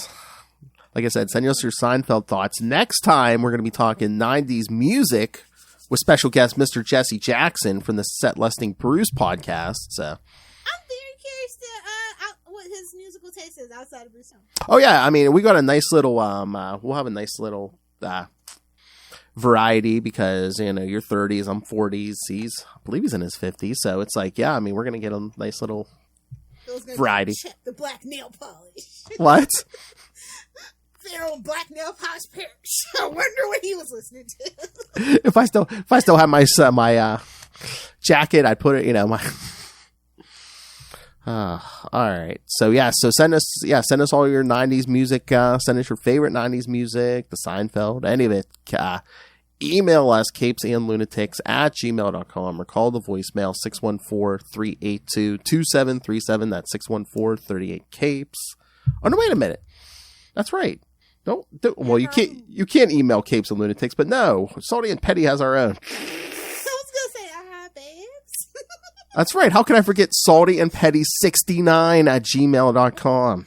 like I said, send us your Seinfeld thoughts. Next time we're gonna be talking 90s music with special guest Mr. Jesse Jackson from the Set Listing Brews podcast. So I'm very curious to what his musical taste is outside of Bruce. Oh yeah, I mean we got a nice little we'll have a nice little variety because you're 30s, I'm 40s, I believe he's in his 50s, so it's like I mean we're gonna get a nice little variety. Check the black nail polish. What? Their old black nail polish Perich. I wonder what he was listening to. If I still have my jacket, I'd put it, my. All right. So send us all your 90s music. Send us your favorite 90s music, the Seinfeld, any of it. Email us CapesandLunatics@gmail.com or call the voicemail 614-382-2737. That's 614-38-CAPES. Oh no, wait a minute. That's right. Don't well, you can't email Capes and Lunatics, but no, Salty and Petty has our own. I was gonna say, babes. That's right. How can I forget Salty and Petty 69@gmail.com?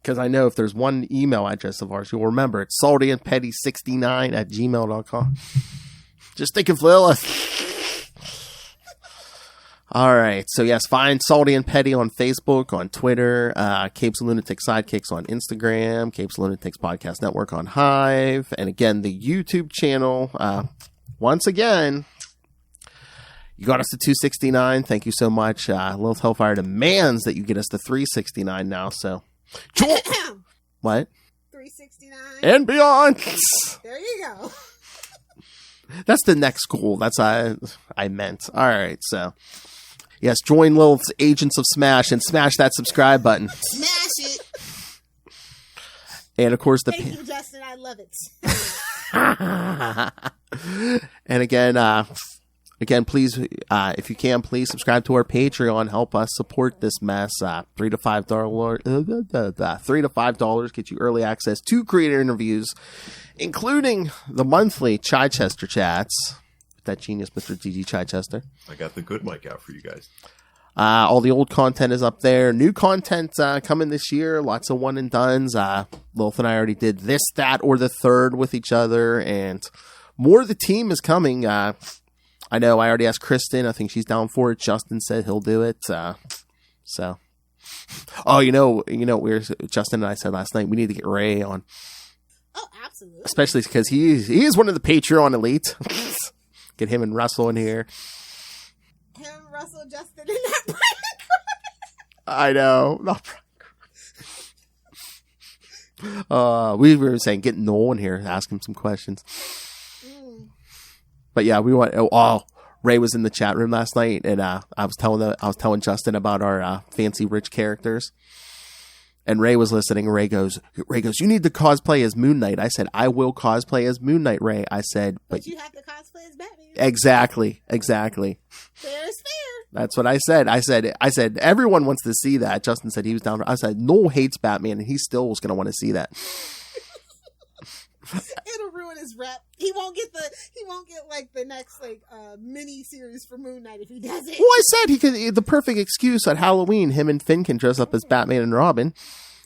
Because I know if there's one email address of ours, you'll remember it. Salty and Petty 69@gmail.com. Just think of Lilith. All right. So, yes, find Salty and Petty on Facebook, on Twitter, Capes and Lunatics Sidekicks on Instagram, Capes and Lunatics Podcast Network on Hive, and again, the YouTube channel. Once again, you got us to 269. Thank you so much. Lilith Hellfire demands that you get us to 369 now. So, what? 369. And beyond. There you go. That's the next goal. That's I meant. All right. So. Yes, join Lilith's Agents of Smash and smash that subscribe button. Smash it. And of course, Thank you, Justin. I love it. And again, please, if you can, please subscribe to our Patreon. Help us support this mess. $3 to $5 get you early access to creator interviews, including the monthly Chichester chats. That genius, Mr. DG Chichester. I got the good mic out for you guys. All the old content is up there. New content coming this year. Lots of one and dones. Lilith and I already did this, that, or the third with each other, and more of the team is coming. I know I already asked Kristen. I think she's down for it. Justin said he'll do it. So, you know, Justin and I said last night we need to get Ray on. Oh, absolutely. Especially because he is one of the Patreon elite. Get him and Russell in here. Him, Russell, Justin, and that Brian. I know. We were saying get Noel in here, ask him some questions. But yeah, we want. Ray was in the chat room last night, and I was telling Justin about our fancy rich characters. And Ray was listening. Ray goes, you need to cosplay as Moon Knight. I said, I will cosplay as Moon Knight, Ray. I said, but you have to cosplay as Batman. Exactly. Fair is fair. That's what I said. I said, everyone wants to see that. Justin said he was down. I said, Noel hates Batman, and he still was going to want to see that. It'll ruin his rep. He won't get like the next mini series for Moon Knight if he does it. Well, I said he could. The perfect excuse at Halloween, him and Finn can dress up as Batman and Robin.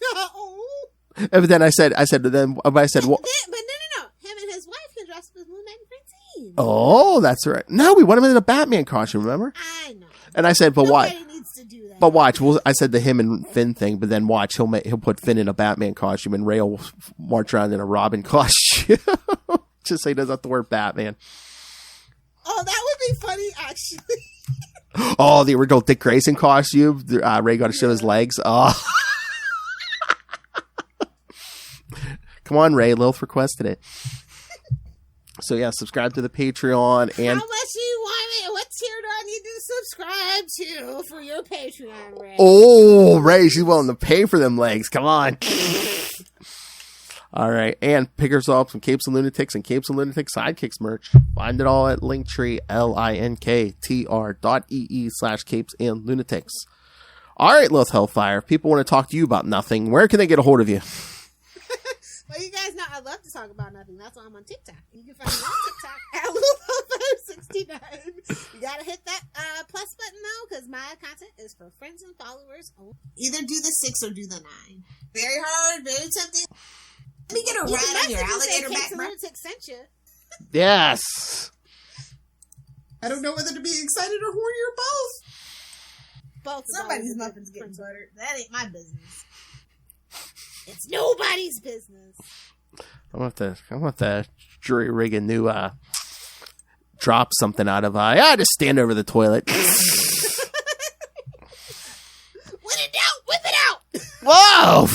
Oh. And then I said, well, But no. Him and his wife can dress up as Moon Knight and Francine. oh, that's right. No, we want him in a Batman costume. Remember? I know. And I said, but why? Nobody needs to do that. But watch, I said the him and Finn thing, but then watch, he'll put Finn in a Batman costume and Ray will march around in a Robin costume. Just so he doesn't have to wear Batman. Oh, that would be funny, actually. Oh, the original Dick Grayson costume. Ray got to show his legs. Oh. Come on, Ray. Lilith requested it. So, yeah, subscribe to the Patreon. And how much do you want me? What tier do I need to subscribe to for your Patreon, Ray? oh, Ray, she's willing to pay for them legs. Come on. All right. And pick yourself some Capes and Lunatics and Capes and Lunatics Sidekicks merch. Find it all at Linktree, linktr.ee/Capes and Lunatics. All right, Lilith Hellfire. If people want to talk to you about nothing, where can they get a hold of you? Well, you guys know I love to talk about nothing. That's why I'm on TikTok. You can find me on TikTok at LilithHellfire69. You gotta hit that plus button though, because my content is for friends and followers only. Either do the 6 or do the 9. Very hard, very tempting. Let me get a ride on your alligator back, bro. Sent you. Yes. I don't know whether to be excited or horny or both. Both. Somebody's muffins getting buttered. That ain't my business. It's nobody's business. I'm gonna have to jury rig a new drop something out of just stand over the toilet. When in doubt, whip it out. Whoa!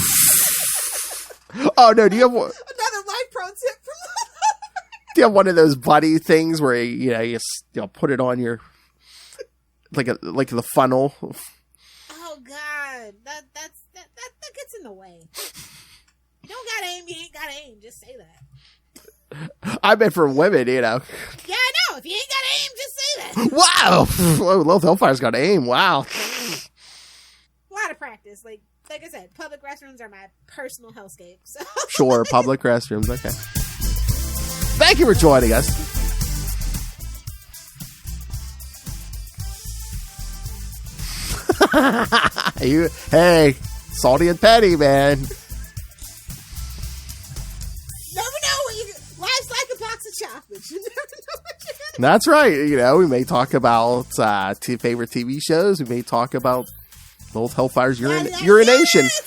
Oh no! Do you have another life pro tip from do you have one of those buddy things where you put it on your like the funnel? Oh God, that gets in the way. You don't gotta aim, you ain't gotta aim. Just say that. I meant for women, Yeah, I know. If you ain't gotta aim, just say that. Wow! Lilith Hellfire's got aim. Wow. A lot of practice. Like I said, public restrooms are my personal hellscape. So. Sure, public restrooms. Okay. Thank you for joining us. Hey, salty and petty, man. Never know what life's like a box of chocolates. You never know what you're gonna. That's right. We may talk about favorite TV shows. We may talk about Lilith Hellfire's urination. It's